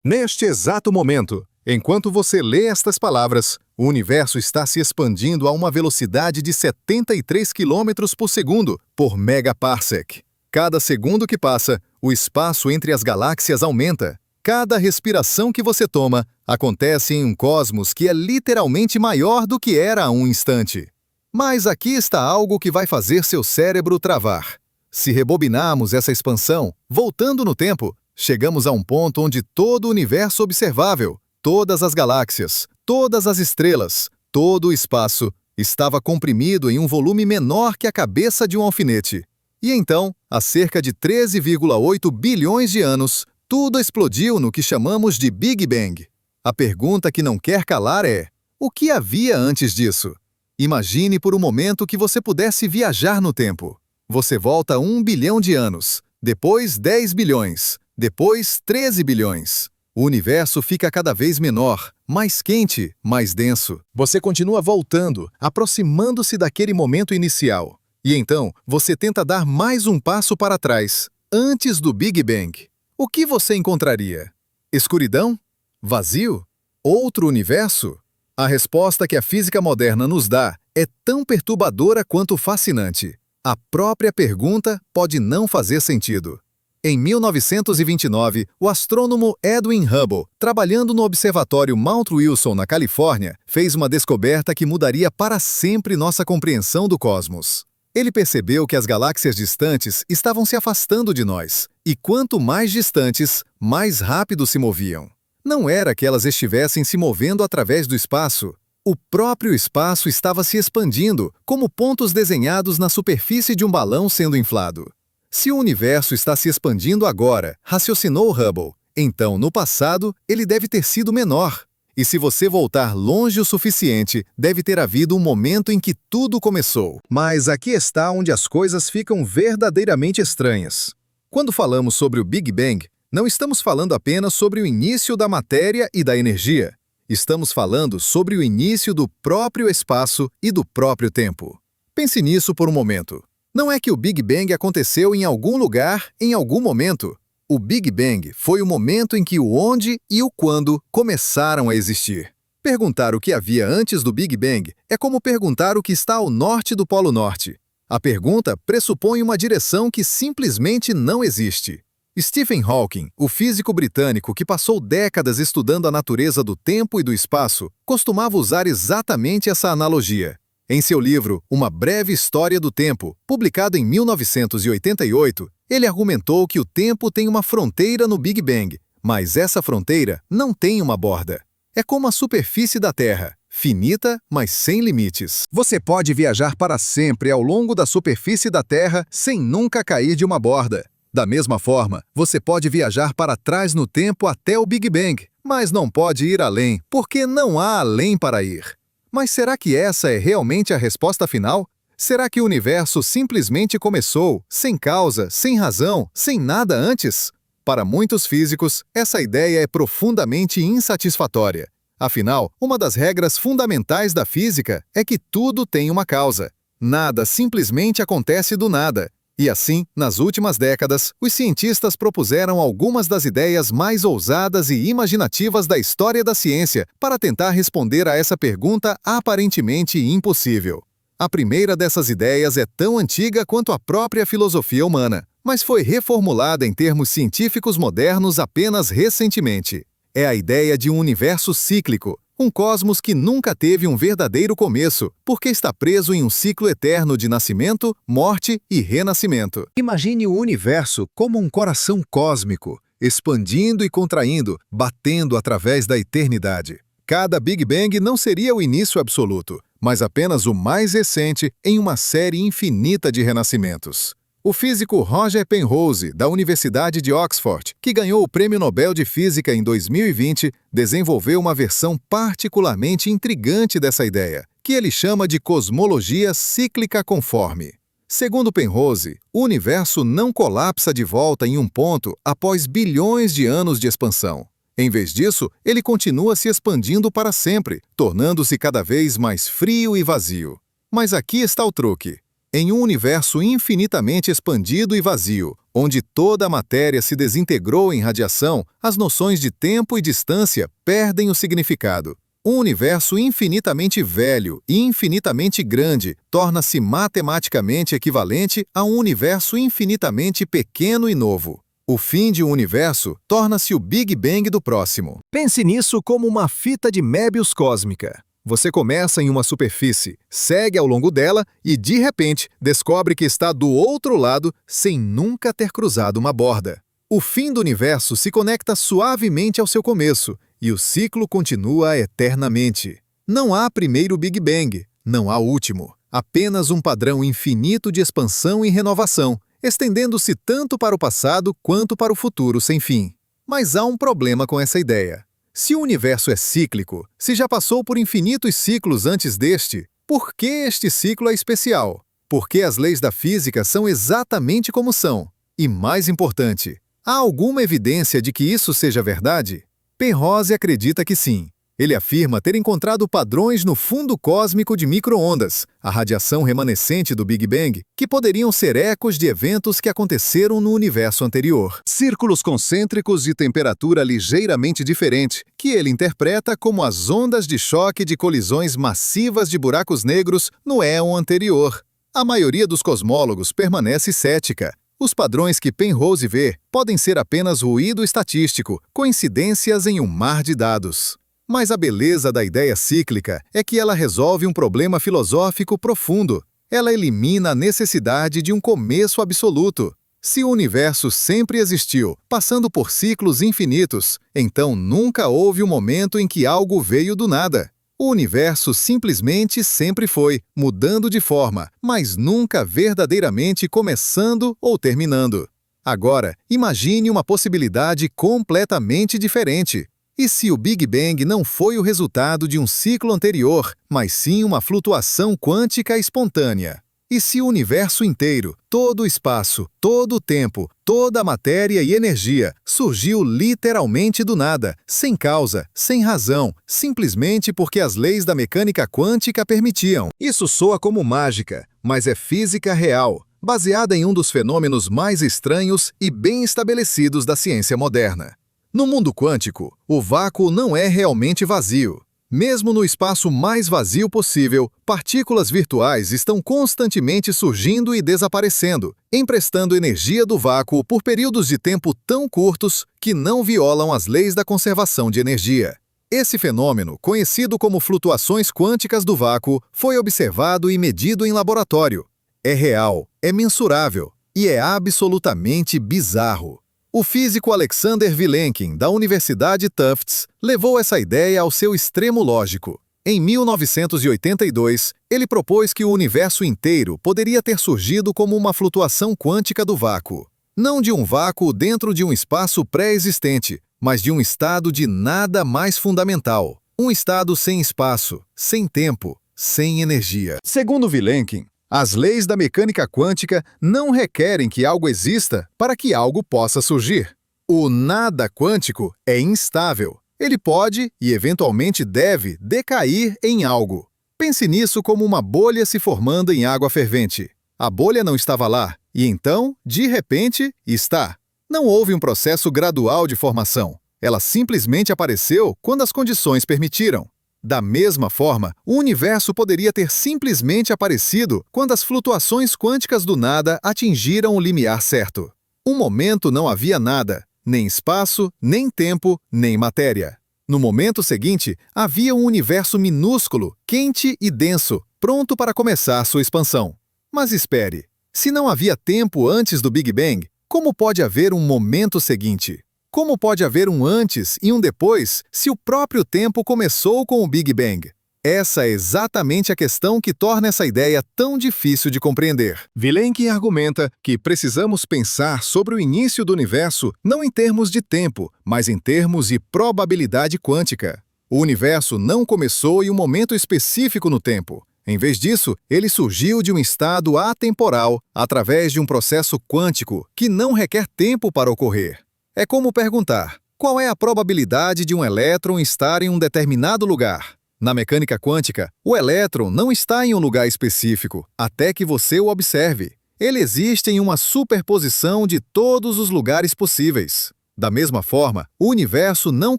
Neste exato momento, enquanto você lê estas palavras, o universo está se expandindo a uma velocidade de 73 km por segundo por megaparsec. Cada segundo que passa, o espaço entre as galáxias aumenta. Cada respiração que você toma acontece em um cosmos que é literalmente maior do que era há um instante. Mas aqui está algo que vai fazer seu cérebro travar. Se rebobinarmos essa expansão, voltando no tempo, chegamos a um ponto onde todo o universo observável, todas as galáxias, todas as estrelas, todo o espaço, estava comprimido em um volume menor que a cabeça de um alfinete. E então, há cerca de 13,8 bilhões de anos, tudo explodiu no que chamamos de Big Bang. A pergunta que não quer calar é: o que havia antes disso? Imagine por um momento que você pudesse viajar no tempo. Você volta 1 bilhão de anos, depois 10 bilhões, depois 13 bilhões. O universo fica cada vez menor, mais quente, mais denso. Você continua voltando, aproximando-se daquele momento inicial. E então, você tenta dar mais um passo para trás, antes do Big Bang. O que você encontraria? Escuridão? Vazio? Outro universo? A resposta que a física moderna nos dá é tão perturbadora quanto fascinante. A própria pergunta pode não fazer sentido. Em 1929, o astrônomo Edwin Hubble, trabalhando no observatório Mount Wilson, na Califórnia, fez uma descoberta que mudaria para sempre nossa compreensão do cosmos. Ele percebeu que as galáxias distantes estavam se afastando de nós, e quanto mais distantes, mais rápido se moviam. Não era que elas estivessem se movendo através do espaço. O próprio espaço estava se expandindo, como pontos desenhados na superfície de um balão sendo inflado. Se o universo está se expandindo agora, raciocinou Hubble, então, no passado, ele deve ter sido menor. E se você voltar longe o suficiente, deve ter havido um momento em que tudo começou. Mas aqui está onde as coisas ficam verdadeiramente estranhas. Quando falamos sobre o Big Bang, não estamos falando apenas sobre o início da matéria e da energia. Estamos falando sobre o início do próprio espaço e do próprio tempo. Pense nisso por um momento. Não é que o Big Bang aconteceu em algum lugar, em algum momento. O Big Bang foi o momento em que o onde e o quando começaram a existir. Perguntar o que havia antes do Big Bang é como perguntar o que está ao norte do Polo Norte. A pergunta pressupõe uma direção que simplesmente não existe. Stephen Hawking, o físico britânico que passou décadas estudando a natureza do tempo e do espaço, costumava usar exatamente essa analogia. Em seu livro Uma Breve História do Tempo, publicado em 1988, ele argumentou que o tempo tem uma fronteira no Big Bang, mas essa fronteira não tem uma borda. É como a superfície da Terra, finita, mas sem limites. Você pode viajar para sempre ao longo da superfície da Terra sem nunca cair de uma borda. Da mesma forma, você pode viajar para trás no tempo até o Big Bang, mas não pode ir além, porque não há além para ir. Mas será que essa é realmente a resposta final? Será que o universo simplesmente começou, sem causa, sem razão, sem nada antes? Para muitos físicos, essa ideia é profundamente insatisfatória. Afinal, uma das regras fundamentais da física é que tudo tem uma causa. Nada simplesmente acontece do nada. E assim, nas últimas décadas, os cientistas propuseram algumas das ideias mais ousadas e imaginativas da história da ciência para tentar responder a essa pergunta aparentemente impossível. A primeira dessas ideias é tão antiga quanto a própria filosofia humana, mas foi reformulada em termos científicos modernos apenas recentemente. É a ideia de um universo cíclico, um cosmos que nunca teve um verdadeiro começo, porque está preso em um ciclo eterno de nascimento, morte e renascimento. Imagine o universo como um coração cósmico, expandindo e contraindo, batendo através da eternidade. Cada Big Bang não seria o início absoluto, mas apenas o mais recente em uma série infinita de renascimentos. O físico Roger Penrose, da Universidade de Oxford, que ganhou o Prêmio Nobel de Física em 2020, desenvolveu uma versão particularmente intrigante dessa ideia, que ele chama de cosmologia cíclica conforme. Segundo Penrose, o universo não colapsa de volta em um ponto após bilhões de anos de expansão. Em vez disso, ele continua se expandindo para sempre, tornando-se cada vez mais frio e vazio. Mas aqui está o truque. Em um universo infinitamente expandido e vazio, Onde toda a matéria se desintegrou em radiação, as noções de tempo e distância perdem o significado. Um universo infinitamente velho e infinitamente grande torna-se matematicamente equivalente a um universo infinitamente pequeno e novo. O fim de um universo torna-se o Big Bang do próximo. Pense nisso como uma fita de Möbius cósmica. Você começa em uma superfície, segue ao longo dela e, de repente, descobre que está do outro lado sem nunca ter cruzado uma borda. O fim do universo se conecta suavemente ao seu começo e o ciclo continua eternamente. Não há primeiro Big Bang, não há último. Apenas um padrão infinito de expansão e renovação, estendendo-se tanto para o passado quanto para o futuro sem fim. Mas há um problema com essa ideia. Se o universo é cíclico, se já passou por infinitos ciclos antes deste, por que este ciclo é especial? Por que as leis da física são exatamente como são? E mais importante, há alguma evidência de que isso seja verdade? Penrose acredita que sim. Ele afirma ter encontrado padrões no fundo cósmico de micro-ondas, a radiação remanescente do Big Bang, que poderiam ser ecos de eventos que aconteceram no universo anterior. Círculos concêntricos de temperatura ligeiramente diferente, que ele interpreta como as ondas de choque de colisões massivas de buracos negros no éon anterior. A maioria dos cosmólogos permanece cética. Os padrões que Penrose vê podem ser apenas ruído estatístico, coincidências em um mar de dados. Mas a beleza da ideia cíclica é que ela resolve um problema filosófico profundo. Ela elimina a necessidade de um começo absoluto. Se o universo sempre existiu, passando por ciclos infinitos, então nunca houve um momento em que algo veio do nada. O universo simplesmente sempre foi, mudando de forma, mas nunca verdadeiramente começando ou terminando. Agora, imagine uma possibilidade completamente diferente. E se o Big Bang não foi o resultado de um ciclo anterior, mas sim uma flutuação quântica espontânea? E se o universo inteiro, todo o espaço, todo o tempo, toda a matéria e energia surgiu literalmente do nada, sem causa, sem razão, simplesmente porque as leis da mecânica quântica permitiam? Isso soa como mágica, mas é física real, baseada em um dos fenômenos mais estranhos e bem estabelecidos da ciência moderna. No mundo quântico, o vácuo não é realmente vazio. Mesmo no espaço mais vazio possível, partículas virtuais estão constantemente surgindo e desaparecendo, emprestando energia do vácuo por períodos de tempo tão curtos que não violam as leis da conservação de energia. Esse fenômeno, conhecido como flutuações quânticas do vácuo, foi observado e medido em laboratório. É real, é mensurável e é absolutamente bizarro. O físico Alexander Vilenkin, da Universidade Tufts, levou essa ideia ao seu extremo lógico. Em 1982, ele propôs que o universo inteiro poderia ter surgido como uma flutuação quântica do vácuo. Não de um vácuo dentro de um espaço pré-existente, mas de um estado de nada mais fundamental. Um estado sem espaço, sem tempo, sem energia. Segundo Vilenkin, as leis da mecânica quântica não requerem que algo exista para que algo possa surgir. O nada quântico é instável. Ele pode e eventualmente deve decair em algo. Pense nisso como uma bolha se formando em água fervente. A bolha não estava lá e então, de repente, está. Não houve um processo gradual de formação. Ela simplesmente apareceu quando as condições permitiram. Da mesma forma, o universo poderia ter simplesmente aparecido quando as flutuações quânticas do nada atingiram o limiar certo. Um momento não havia nada, nem espaço, nem tempo, nem matéria. No momento seguinte, havia um universo minúsculo, quente e denso, pronto para começar sua expansão. Mas espere, se não havia tempo antes do Big Bang, como pode haver um momento seguinte? Como pode haver um antes e um depois se o próprio tempo começou com o Big Bang? Essa é exatamente a questão que torna essa ideia tão difícil de compreender. Vilenkin argumenta que precisamos pensar sobre o início do universo não em termos de tempo, mas em termos de probabilidade quântica. O universo não começou em um momento específico no tempo. Em vez disso, ele surgiu de um estado atemporal através de um processo quântico que não requer tempo para ocorrer. É como perguntar, qual é a probabilidade de um elétron estar em um determinado lugar? Na mecânica quântica, o elétron não está em um lugar específico, até que você o observe. Ele existe em uma superposição de todos os lugares possíveis. Da mesma forma, o universo não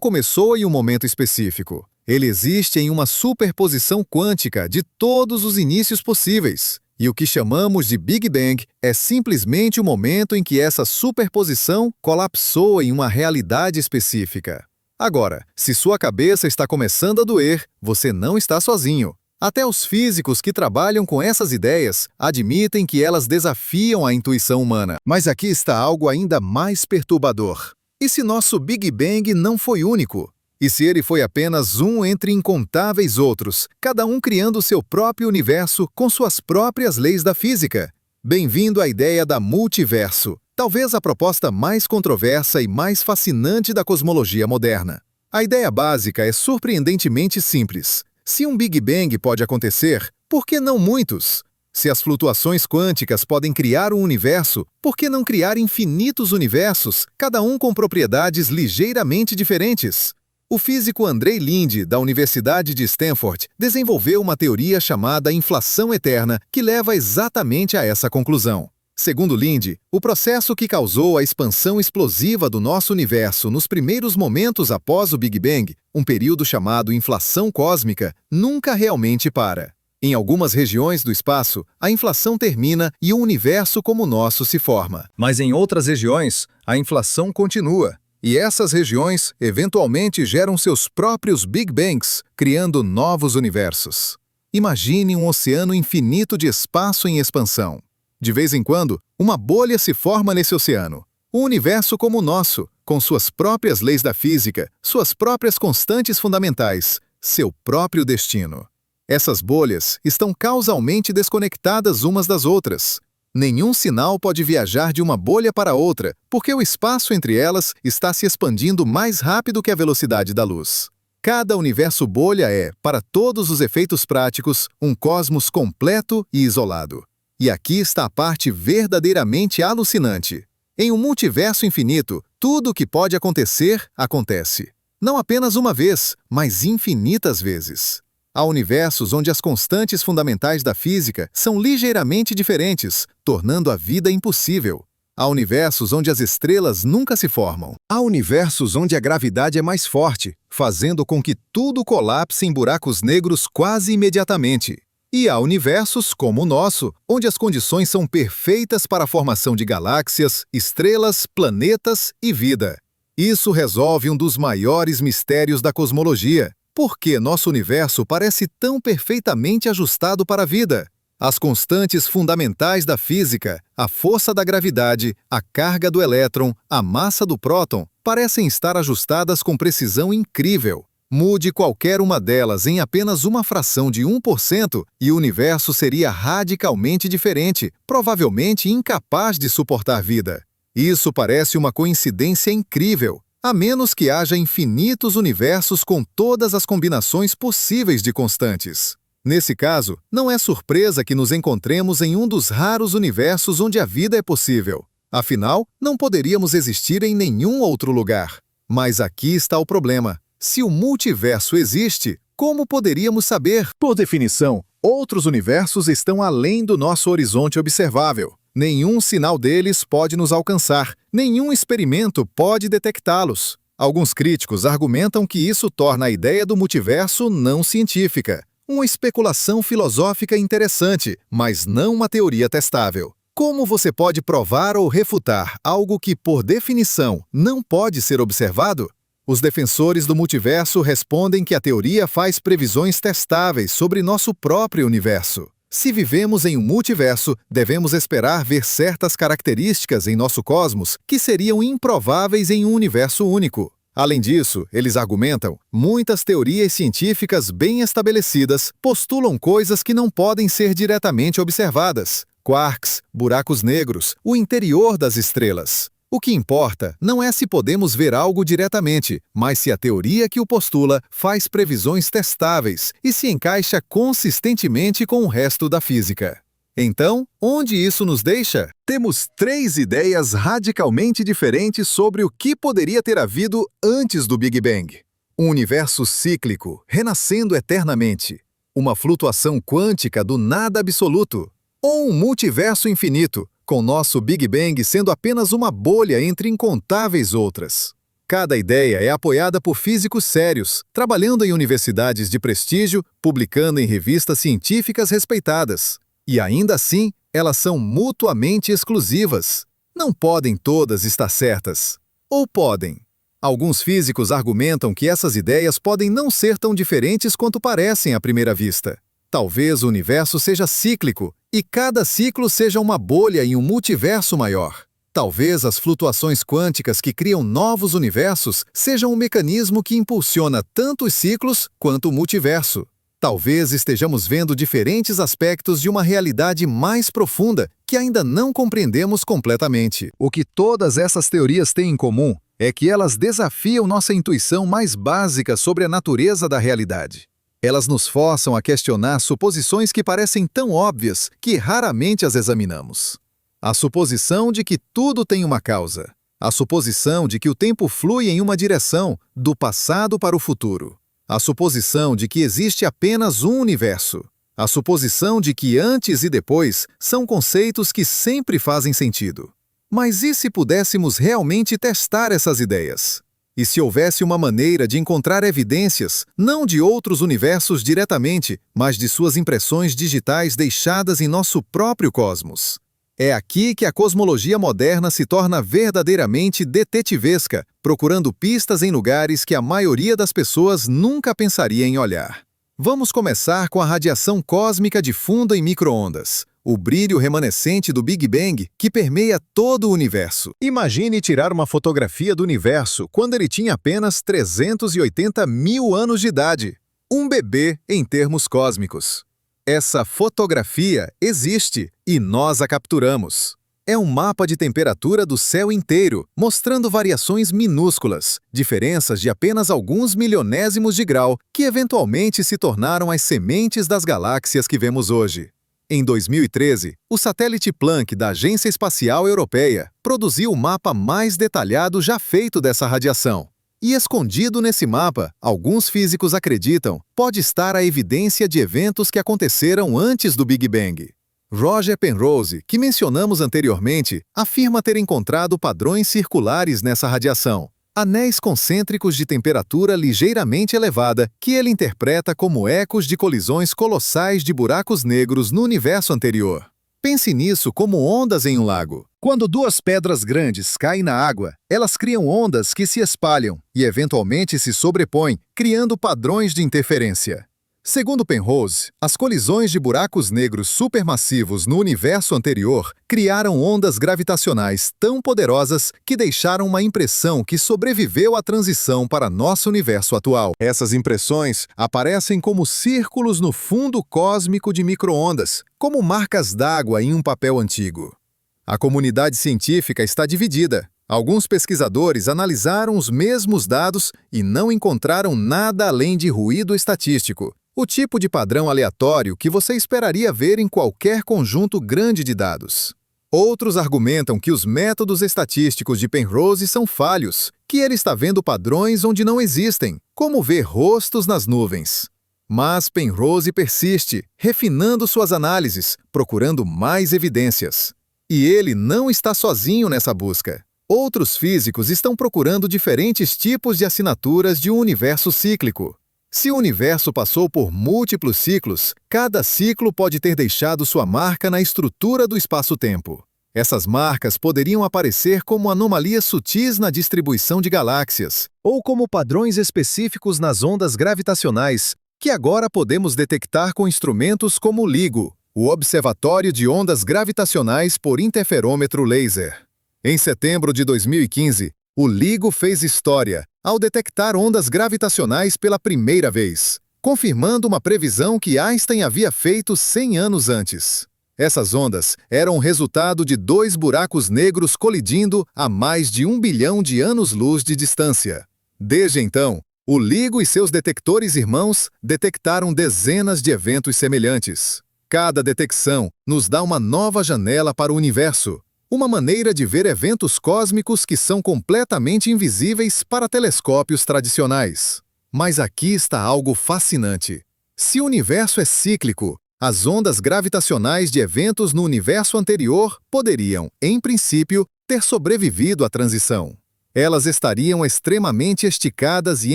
começou em um momento específico. Ele existe em uma superposição quântica de todos os inícios possíveis. E o que chamamos de Big Bang é simplesmente o momento em que essa superposição colapsou em uma realidade específica. Agora, se sua cabeça está começando a doer, você não está sozinho. Até os físicos que trabalham com essas ideias admitem que elas desafiam a intuição humana. Mas aqui está algo ainda mais perturbador. E se nosso Big Bang não foi único? E se ele foi apenas um entre incontáveis outros, cada um criando seu próprio universo com suas próprias leis da física? Bem-vindo à ideia da multiverso, talvez a proposta mais controversa e mais fascinante da cosmologia moderna. A ideia básica é surpreendentemente simples. Se um Big Bang pode acontecer, por que não muitos? Se as flutuações quânticas podem criar um universo, por que não criar infinitos universos, cada um com propriedades ligeiramente diferentes? O físico Andrei Linde, da Universidade de Stanford, desenvolveu uma teoria chamada inflação eterna que leva exatamente a essa conclusão. Segundo Linde, o processo que causou a expansão explosiva do nosso universo nos primeiros momentos após o Big Bang, um período chamado inflação cósmica, nunca realmente para. Em algumas regiões do espaço, a inflação termina e um universo como o nosso se forma. Mas em outras regiões, a inflação continua. E essas regiões, eventualmente, geram seus próprios Big Bangs, criando novos universos. Imagine um oceano infinito de espaço em expansão. De vez em quando, uma bolha se forma nesse oceano. Um universo como o nosso, com suas próprias leis da física, suas próprias constantes fundamentais, seu próprio destino. Essas bolhas estão causalmente desconectadas umas das outras. Nenhum sinal pode viajar de uma bolha para outra, porque o espaço entre elas está se expandindo mais rápido que a velocidade da luz. Cada universo bolha é, para todos os efeitos práticos, um cosmos completo e isolado. E aqui está a parte verdadeiramente alucinante. Em um multiverso infinito, tudo o que pode acontecer, acontece. Não apenas uma vez, mas infinitas vezes. Há universos onde as constantes fundamentais da física são ligeiramente diferentes, tornando a vida impossível. Há universos onde as estrelas nunca se formam. Há universos onde a gravidade é mais forte, fazendo com que tudo colapse em buracos negros quase imediatamente. E há universos, como o nosso, onde as condições são perfeitas para a formação de galáxias, estrelas, planetas e vida. Isso resolve um dos maiores mistérios da cosmologia. Por que nosso universo parece tão perfeitamente ajustado para a vida? As constantes fundamentais da física, a força da gravidade, a carga do elétron, a massa do próton, parecem estar ajustadas com precisão incrível. Mude qualquer uma delas em apenas uma fração de 1% e o universo seria radicalmente diferente, provavelmente incapaz de suportar vida. Isso parece uma coincidência incrível, a menos que haja infinitos universos com todas as combinações possíveis de constantes. Nesse caso, não é surpresa que nos encontremos em um dos raros universos onde a vida é possível. Afinal, não poderíamos existir em nenhum outro lugar. Mas aqui está o problema. Se o multiverso existe, como poderíamos saber? Por definição, outros universos estão além do nosso horizonte observável. Nenhum sinal deles pode nos alcançar, nenhum experimento pode detectá-los. Alguns críticos argumentam que isso torna a ideia do multiverso não científica. Uma especulação filosófica interessante, mas não uma teoria testável. Como você pode provar ou refutar algo que, por definição, não pode ser observado? Os defensores do multiverso respondem que a teoria faz previsões testáveis sobre nosso próprio universo. Se vivemos em um multiverso, devemos esperar ver certas características em nosso cosmos que seriam improváveis em um universo único. Além disso, eles argumentam, muitas teorias científicas bem estabelecidas postulam coisas que não podem ser diretamente observadas. Quarks, buracos negros, o interior das estrelas. O que importa não é se podemos ver algo diretamente, mas se a teoria que o postula faz previsões testáveis e se encaixa consistentemente com o resto da física. Então, onde isso nos deixa? Temos 3 ideias radicalmente diferentes sobre o que poderia ter havido antes do Big Bang. Um universo cíclico, renascendo eternamente. Uma flutuação quântica do nada absoluto. Ou um multiverso infinito, com nosso Big Bang sendo apenas uma bolha entre incontáveis outras. Cada ideia é apoiada por físicos sérios, trabalhando em universidades de prestígio, publicando em revistas científicas respeitadas. E ainda assim, elas são mutuamente exclusivas. Não podem todas estar certas. Ou podem? Alguns físicos argumentam que essas ideias podem não ser tão diferentes quanto parecem à primeira vista. Talvez o universo seja cíclico, e cada ciclo seja uma bolha em um multiverso maior. Talvez as flutuações quânticas que criam novos universos sejam um mecanismo que impulsiona tanto os ciclos quanto o multiverso. Talvez estejamos vendo diferentes aspectos de uma realidade mais profunda que ainda não compreendemos completamente. O que todas essas teorias têm em comum é que elas desafiam nossa intuição mais básica sobre a natureza da realidade. Elas nos forçam a questionar suposições que parecem tão óbvias que raramente as examinamos. A suposição de que tudo tem uma causa. A suposição de que o tempo flui em uma direção, do passado para o futuro. A suposição de que existe apenas um universo. A suposição de que antes e depois são conceitos que sempre fazem sentido. Mas e se pudéssemos realmente testar essas ideias? E se houvesse uma maneira de encontrar evidências, não de outros universos diretamente, mas de suas impressões digitais deixadas em nosso próprio cosmos? É aqui que a cosmologia moderna se torna verdadeiramente detetivesca, procurando pistas em lugares que a maioria das pessoas nunca pensaria em olhar. Vamos começar com a radiação cósmica de fundo em micro-ondas, o brilho remanescente do Big Bang que permeia todo o universo. Imagine tirar uma fotografia do universo quando ele tinha apenas 380 mil anos de idade. Um bebê em termos cósmicos. Essa fotografia existe e nós a capturamos. É um mapa de temperatura do céu inteiro, mostrando variações minúsculas, diferenças de apenas alguns milionésimos de grau, que eventualmente se tornaram as sementes das galáxias que vemos hoje. Em 2013, o satélite Planck da Agência Espacial Europeia produziu o mapa mais detalhado já feito dessa radiação. E escondido nesse mapa, alguns físicos acreditam, pode estar a evidência de eventos que aconteceram antes do Big Bang. Roger Penrose, que mencionamos anteriormente, afirma ter encontrado padrões circulares nessa radiação, anéis concêntricos de temperatura ligeiramente elevada que ele interpreta como ecos de colisões colossais de buracos negros no universo anterior. Pense nisso como ondas em um lago. Quando duas pedras grandes caem na água, elas criam ondas que se espalham e eventualmente se sobrepõem, criando padrões de interferência. Segundo Penrose, as colisões de buracos negros supermassivos no universo anterior criaram ondas gravitacionais tão poderosas que deixaram uma impressão que sobreviveu à transição para nosso universo atual. Essas impressões aparecem como círculos no fundo cósmico de micro-ondas, como marcas d'água em um papel antigo. A comunidade científica está dividida. Alguns pesquisadores analisaram os mesmos dados e não encontraram nada além de ruído estatístico, o tipo de padrão aleatório que você esperaria ver em qualquer conjunto grande de dados. Outros argumentam que os métodos estatísticos de Penrose são falhos, que ele está vendo padrões onde não existem, como ver rostos nas nuvens. Mas Penrose persiste, refinando suas análises, procurando mais evidências. E ele não está sozinho nessa busca. Outros físicos estão procurando diferentes tipos de assinaturas de um universo cíclico. Se o universo passou por múltiplos ciclos, cada ciclo pode ter deixado sua marca na estrutura do espaço-tempo. Essas marcas poderiam aparecer como anomalias sutis na distribuição de galáxias, ou como padrões específicos nas ondas gravitacionais, que agora podemos detectar com instrumentos como o LIGO, o Observatório de Ondas Gravitacionais por Interferômetro Laser. Em setembro de 2015, o LIGO fez história ao detectar ondas gravitacionais pela primeira vez, confirmando uma previsão que Einstein havia feito 100 anos antes. Essas ondas eram o resultado de dois buracos negros colidindo a mais de 1 bilhão de anos-luz de distância. Desde então, o LIGO e seus detectores irmãos detectaram dezenas de eventos semelhantes. Cada detecção nos dá uma nova janela para o universo, uma maneira de ver eventos cósmicos que são completamente invisíveis para telescópios tradicionais. Mas aqui está algo fascinante. Se o universo é cíclico, As ondas gravitacionais de eventos no universo anterior poderiam, em princípio, ter sobrevivido à transição. Elas estariam extremamente esticadas e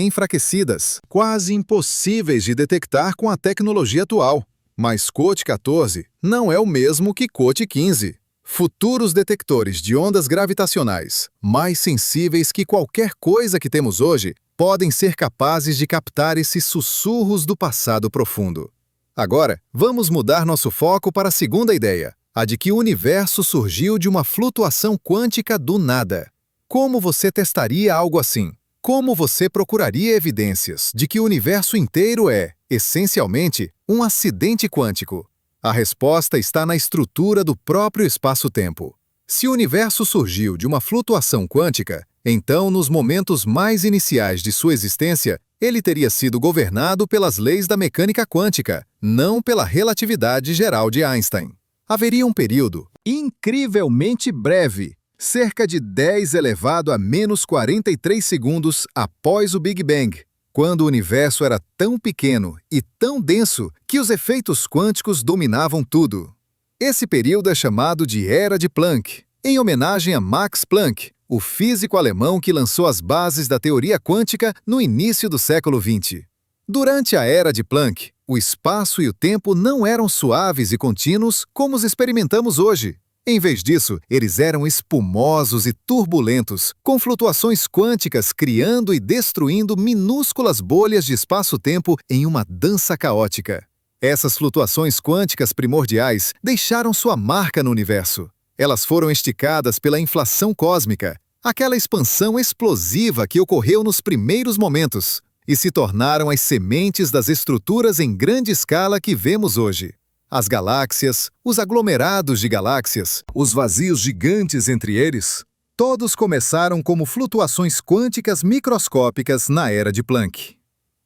enfraquecidas, quase impossíveis de detectar com a tecnologia atual. Mas COTE 14 não é o mesmo que COTE 15. Futuros detectores de ondas gravitacionais, mais sensíveis que qualquer coisa que temos hoje, podem ser capazes de captar esses sussurros do passado profundo. Agora, vamos mudar nosso foco para a segunda ideia, a de que o universo surgiu de uma flutuação quântica do nada. Como você testaria algo assim? Como você procuraria evidências de que o universo inteiro é, essencialmente, um acidente quântico? A resposta está na estrutura do próprio espaço-tempo. Se o universo surgiu de uma flutuação quântica, então, nos momentos mais iniciais de sua existência, ele teria sido governado pelas leis da mecânica quântica, não pela relatividade geral de Einstein. Haveria um período incrivelmente breve, cerca de 10 elevado a menos 43 segundos após o Big Bang, quando o universo era tão pequeno e tão denso que os efeitos quânticos dominavam tudo. Esse período é chamado de Era de Planck, em homenagem a Max Planck, o físico alemão que lançou as bases da teoria quântica no início do século XX. Durante a Era de Planck, o espaço e o tempo não eram suaves e contínuos como os experimentamos hoje. Em vez disso, eles eram espumosos e turbulentos, com flutuações quânticas criando e destruindo minúsculas bolhas de espaço-tempo em uma dança caótica. Essas flutuações quânticas primordiais deixaram sua marca no universo. Elas foram esticadas pela inflação cósmica, aquela expansão explosiva que ocorreu nos primeiros momentos, e se tornaram as sementes das estruturas em grande escala que vemos hoje. As galáxias, os aglomerados de galáxias, os vazios gigantes entre eles, todos começaram como flutuações quânticas microscópicas na Era de Planck.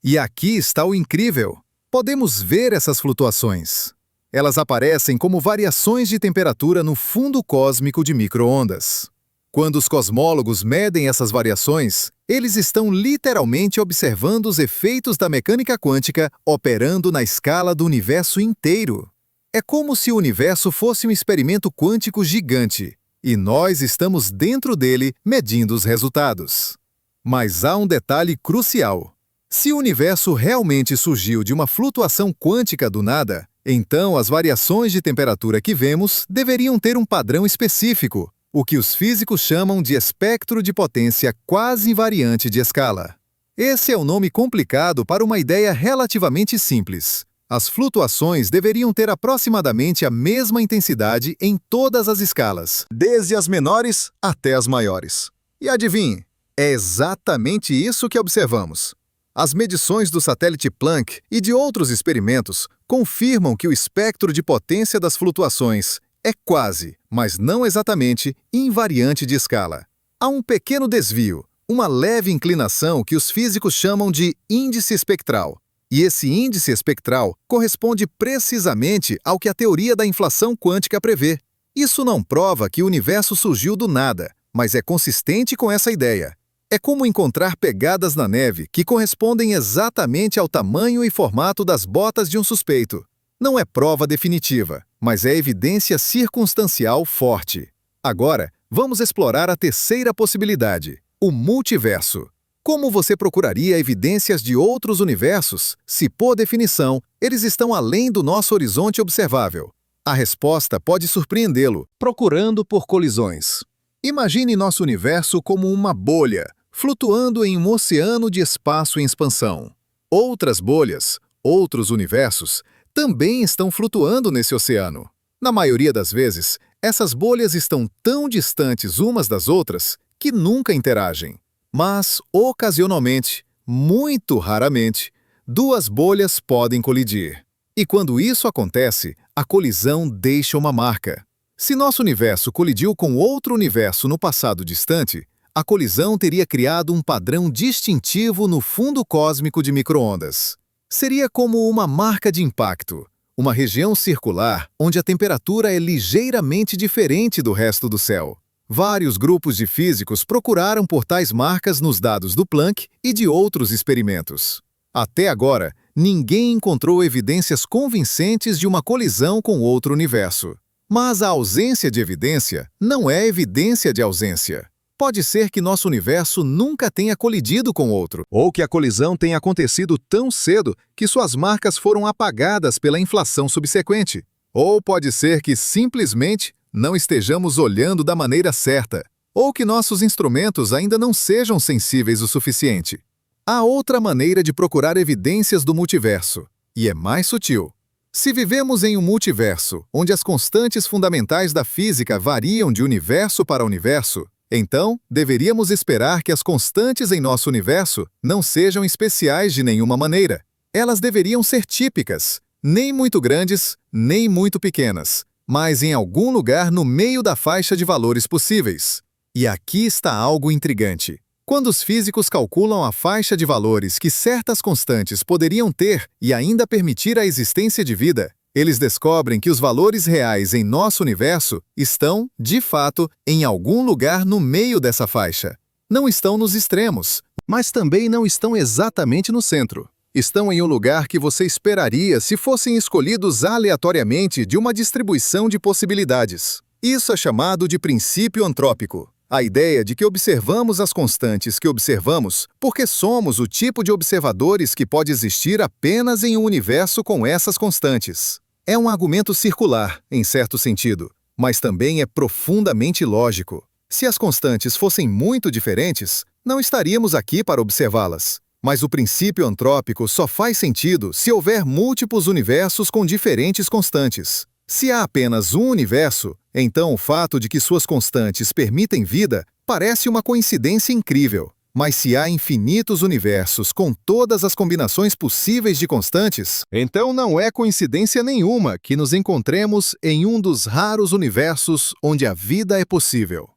E aqui está o incrível. Podemos ver essas flutuações. Elas aparecem como variações de temperatura no fundo cósmico de micro-ondas. Quando os cosmólogos medem essas variações, eles estão literalmente observando os efeitos da mecânica quântica operando na escala do universo inteiro. É como se o universo fosse um experimento quântico gigante, e nós estamos dentro dele medindo os resultados. Mas há um detalhe crucial. Se o universo realmente surgiu de uma flutuação quântica do nada, então as variações de temperatura que vemos deveriam ter um padrão específico, o que os físicos chamam de espectro de potência quase invariante de escala. Esse é o nome complicado para uma ideia relativamente simples. As flutuações deveriam ter aproximadamente a mesma intensidade em todas as escalas, desde as menores até as maiores. E adivinhe, é exatamente isso que observamos. As medições do satélite Planck e de outros experimentos confirmam que o espectro de potência das flutuações é quase, mas não exatamente, invariante de escala. Há um pequeno desvio, uma leve inclinação que os físicos chamam de índice espectral. E esse índice espectral corresponde precisamente ao que a teoria da inflação quântica prevê. Isso não prova que o universo surgiu do nada, mas é consistente com essa ideia. É como encontrar pegadas na neve que correspondem exatamente ao tamanho e formato das botas de um suspeito. Não é prova definitiva, mas é evidência circunstancial forte. Agora, vamos explorar a terceira possibilidade, o multiverso. Como você procuraria evidências de outros universos se, por definição, eles estão além do nosso horizonte observável? A resposta pode surpreendê-lo, procurando por colisões. Imagine nosso universo como uma bolha, flutuando em um oceano de espaço em expansão. Outras bolhas, outros universos, também estão flutuando nesse oceano. Na maioria das vezes, essas bolhas estão tão distantes umas das outras que nunca interagem. Mas, ocasionalmente, muito raramente, duas bolhas podem colidir. E quando isso acontece, a colisão deixa uma marca. Se nosso universo colidiu com outro universo no passado distante, a colisão teria criado um padrão distintivo no fundo cósmico de micro-ondas. Seria como uma marca de impacto, uma região circular onde a temperatura é ligeiramente diferente do resto do céu. Vários grupos de físicos procuraram por tais marcas nos dados do Planck e de outros experimentos. Até agora, ninguém encontrou evidências convincentes de uma colisão com outro universo. Mas a ausência de evidência não é evidência de ausência. Pode ser que nosso universo nunca tenha colidido com outro, ou que a colisão tenha acontecido tão cedo que suas marcas foram apagadas pela inflação subsequente. Ou pode ser que simplesmente não estejamos olhando da maneira certa, ou que nossos instrumentos ainda não sejam sensíveis o suficiente. Há outra maneira de procurar evidências do multiverso, e é mais sutil. Se vivemos em um multiverso onde as constantes fundamentais da física variam de universo para universo, então deveríamos esperar que as constantes em nosso universo não sejam especiais de nenhuma maneira. Elas deveriam ser típicas, nem muito grandes, nem muito pequenas, mas em algum lugar no meio da faixa de valores possíveis. E aqui está algo intrigante. Quando os físicos calculam a faixa de valores que certas constantes poderiam ter e ainda permitir a existência de vida, eles descobrem que os valores reais em nosso universo estão, de fato, em algum lugar no meio dessa faixa. Não estão nos extremos, mas também não estão exatamente no centro. Estão em um lugar que você esperaria se fossem escolhidos aleatoriamente de uma distribuição de possibilidades. Isso é chamado de princípio antrópico. A ideia de que observamos as constantes que observamos porque somos o tipo de observadores que pode existir apenas em um universo com essas constantes. É um argumento circular, em certo sentido, mas também é profundamente lógico. Se as constantes fossem muito diferentes, não estaríamos aqui para observá-las. Mas o princípio antrópico só faz sentido se houver múltiplos universos com diferentes constantes. Se há apenas um universo, então o fato de que suas constantes permitem vida parece uma coincidência incrível. Mas se há infinitos universos com todas as combinações possíveis de constantes, então não é coincidência nenhuma que nos encontremos em um dos raros universos onde a vida é possível.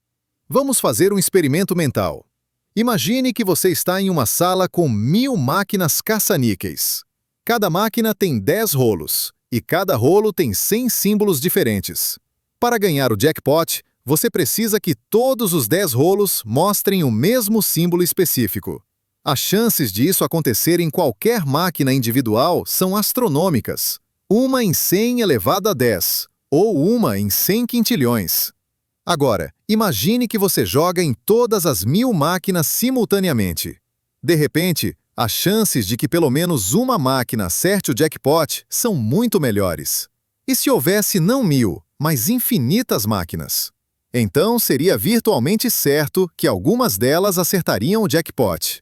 Vamos fazer um experimento mental. Imagine que você está em uma sala com 1000 máquinas caça-níqueis. Cada máquina tem 10 rolos, e cada rolo tem 100 símbolos diferentes. Para ganhar o jackpot, você precisa que todos os 10 rolos mostrem o mesmo símbolo específico. As chances de isso acontecer em qualquer máquina individual são astronômicas. 1 em 100 elevado a 10, ou 1 em 100 quintilhões. Agora, imagine que você joga em todas as 1000 máquinas simultaneamente. De repente, as chances de que pelo menos uma máquina acerte o jackpot são muito melhores. E se houvesse não 1000, mas infinitas máquinas? Então seria virtualmente certo que algumas delas acertariam o jackpot.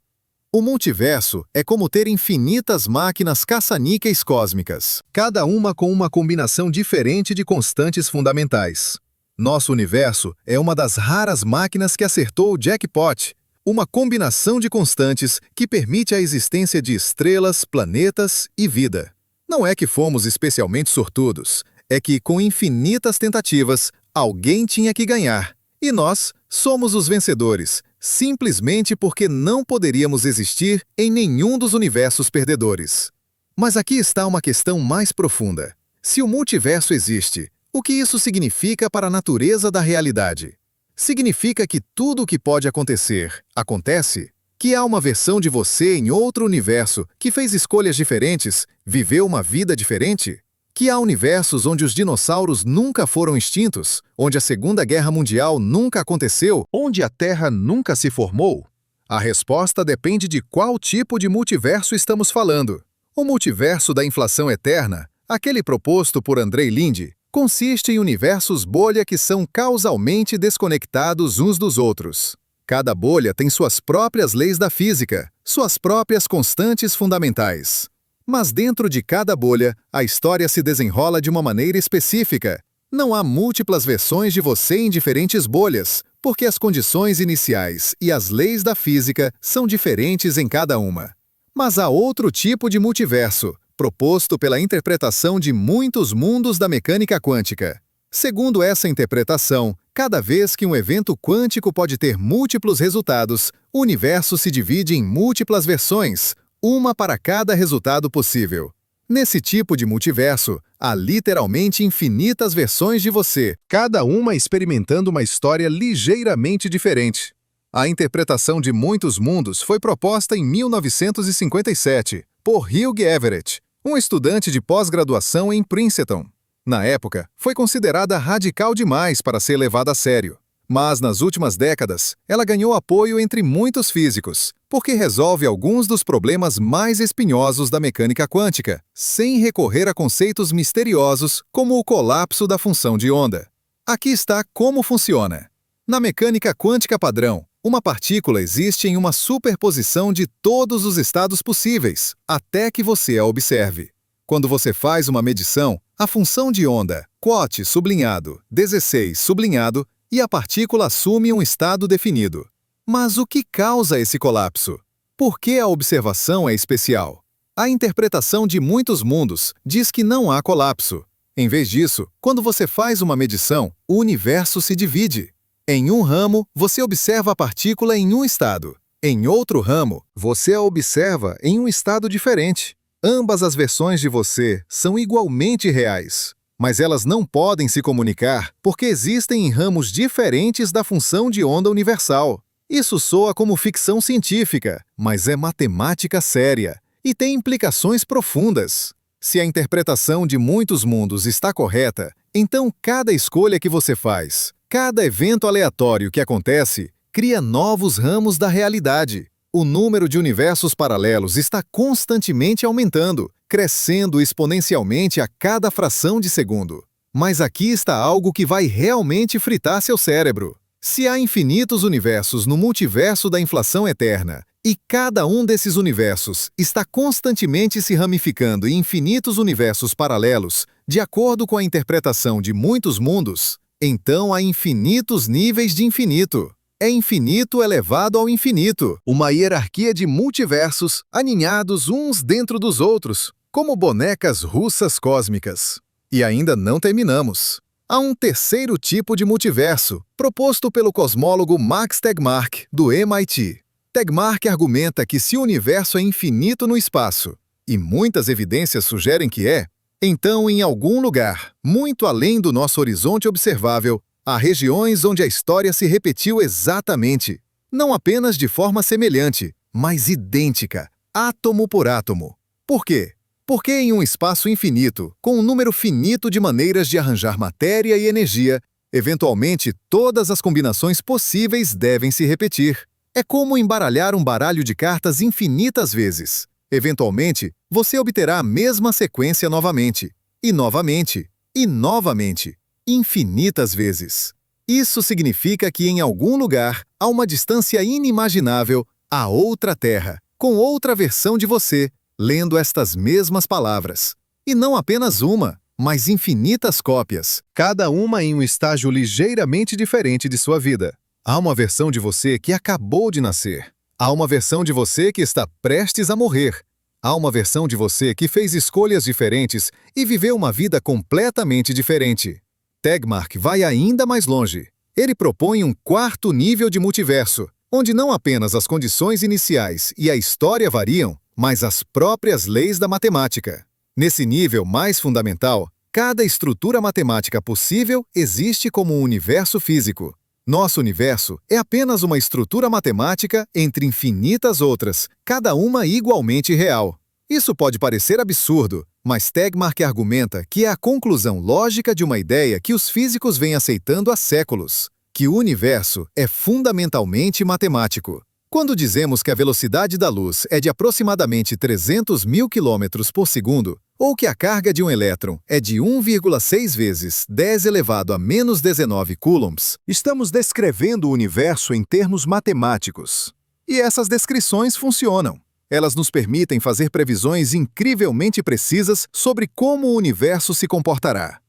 O multiverso é como ter infinitas máquinas caça-níqueis cósmicas, cada uma com uma combinação diferente de constantes fundamentais. Nosso universo é uma das raras máquinas que acertou o jackpot, uma combinação de constantes que permite a existência de estrelas, planetas e vida. Não é que fomos especialmente sortudos, é que, com infinitas tentativas, alguém tinha que ganhar. E nós somos os vencedores, simplesmente porque não poderíamos existir em nenhum dos universos perdedores. Mas aqui está uma questão mais profunda. Se o multiverso existe, o que isso significa para a natureza da realidade? Significa que tudo o que pode acontecer, acontece? Que há uma versão de você em outro universo que fez escolhas diferentes, viveu uma vida diferente? Que há universos onde os dinossauros nunca foram extintos, onde a Segunda Guerra Mundial nunca aconteceu, onde a Terra nunca se formou? A resposta depende de qual tipo de multiverso estamos falando. O multiverso da inflação eterna, aquele proposto por Andrei Linde, consiste em universos bolha que são causalmente desconectados uns dos outros. Cada bolha tem suas próprias leis da física, suas próprias constantes fundamentais. Mas dentro de cada bolha, a história se desenrola de uma maneira específica. Não há múltiplas versões de você em diferentes bolhas, porque as condições iniciais e as leis da física são diferentes em cada uma. Mas há outro tipo de multiverso, proposto pela interpretação de muitos mundos da mecânica quântica. Segundo essa interpretação, cada vez que um evento quântico pode ter múltiplos resultados, o universo se divide em múltiplas versões, uma para cada resultado possível. Nesse tipo de multiverso, há literalmente infinitas versões de você, cada uma experimentando uma história ligeiramente diferente. A interpretação de muitos mundos foi proposta em 1957, por Hugh Everett, um estudante de pós-graduação em Princeton. Na época, foi considerada radical demais para ser levada a sério. Mas nas últimas décadas, ela ganhou apoio entre muitos físicos, porque resolve alguns dos problemas mais espinhosos da mecânica quântica, sem recorrer a conceitos misteriosos como o colapso da função de onda. Aqui está como funciona. Na mecânica quântica padrão, uma partícula existe em uma superposição de todos os estados possíveis, até que você a observe. Quando você faz uma medição, a função de onda, quote sublinhado, 16 sublinhado, e a partícula assume um estado definido. Mas o que causa esse colapso? Por que a observação é especial? A interpretação de muitos mundos diz que não há colapso. Em vez disso, quando você faz uma medição, o universo se divide. Em um ramo, você observa a partícula em um estado. Em outro ramo, você a observa em um estado diferente. Ambas as versões de você são igualmente reais, mas elas não podem se comunicar porque existem em ramos diferentes da função de onda universal. Isso soa como ficção científica, mas é matemática séria e tem implicações profundas. Se a interpretação de muitos mundos está correta, então cada escolha que você faz, cada evento aleatório que acontece, cria novos ramos da realidade. O número de universos paralelos está constantemente aumentando, crescendo exponencialmente a cada fração de segundo. Mas aqui está algo que vai realmente fritar seu cérebro. Se há infinitos universos no multiverso da inflação eterna, e cada um desses universos está constantemente se ramificando em infinitos universos paralelos, de acordo com a interpretação de muitos mundos, então há infinitos níveis de infinito. É infinito elevado ao infinito, uma hierarquia de multiversos aninhados uns dentro dos outros, como bonecas russas cósmicas. E ainda não terminamos. Há um terceiro tipo de multiverso, proposto pelo cosmólogo Max Tegmark, do MIT. Tegmark argumenta que se o universo é infinito no espaço, e muitas evidências sugerem que é, então em algum lugar, muito além do nosso horizonte observável, há regiões onde a história se repetiu exatamente, não apenas de forma semelhante, mas idêntica, átomo por átomo. Por quê? Porque em um espaço infinito, com um número finito de maneiras de arranjar matéria e energia, eventualmente todas as combinações possíveis devem se repetir. É como embaralhar um baralho de cartas infinitas vezes. Eventualmente, você obterá a mesma sequência novamente, e novamente, e novamente. Infinitas vezes. Isso significa que em algum lugar há uma distância inimaginável, a outra Terra, com outra versão de você, lendo estas mesmas palavras. E não apenas uma, mas infinitas cópias, cada uma em um estágio ligeiramente diferente de sua vida. Há uma versão de você que acabou de nascer. Há uma versão de você que está prestes a morrer. Há uma versão de você que fez escolhas diferentes e viveu uma vida completamente diferente. Tegmark vai ainda mais longe. Ele propõe um quarto nível de multiverso, onde não apenas as condições iniciais e a história variam, mas as próprias leis da matemática. Nesse nível mais fundamental, cada estrutura matemática possível existe como um universo físico. Nosso universo é apenas uma estrutura matemática entre infinitas outras, cada uma igualmente real. Isso pode parecer absurdo, mas Tegmark argumenta que é a conclusão lógica de uma ideia que os físicos vêm aceitando há séculos, que o universo é fundamentalmente matemático. Quando dizemos que a velocidade da luz é de aproximadamente 300 mil km por segundo, ou que a carga de um elétron é de 1,6 vezes 10 elevado a menos 19 coulombs, estamos descrevendo o universo em termos matemáticos. E essas descrições funcionam. Elas nos permitem fazer previsões incrivelmente precisas sobre como o universo se comportará.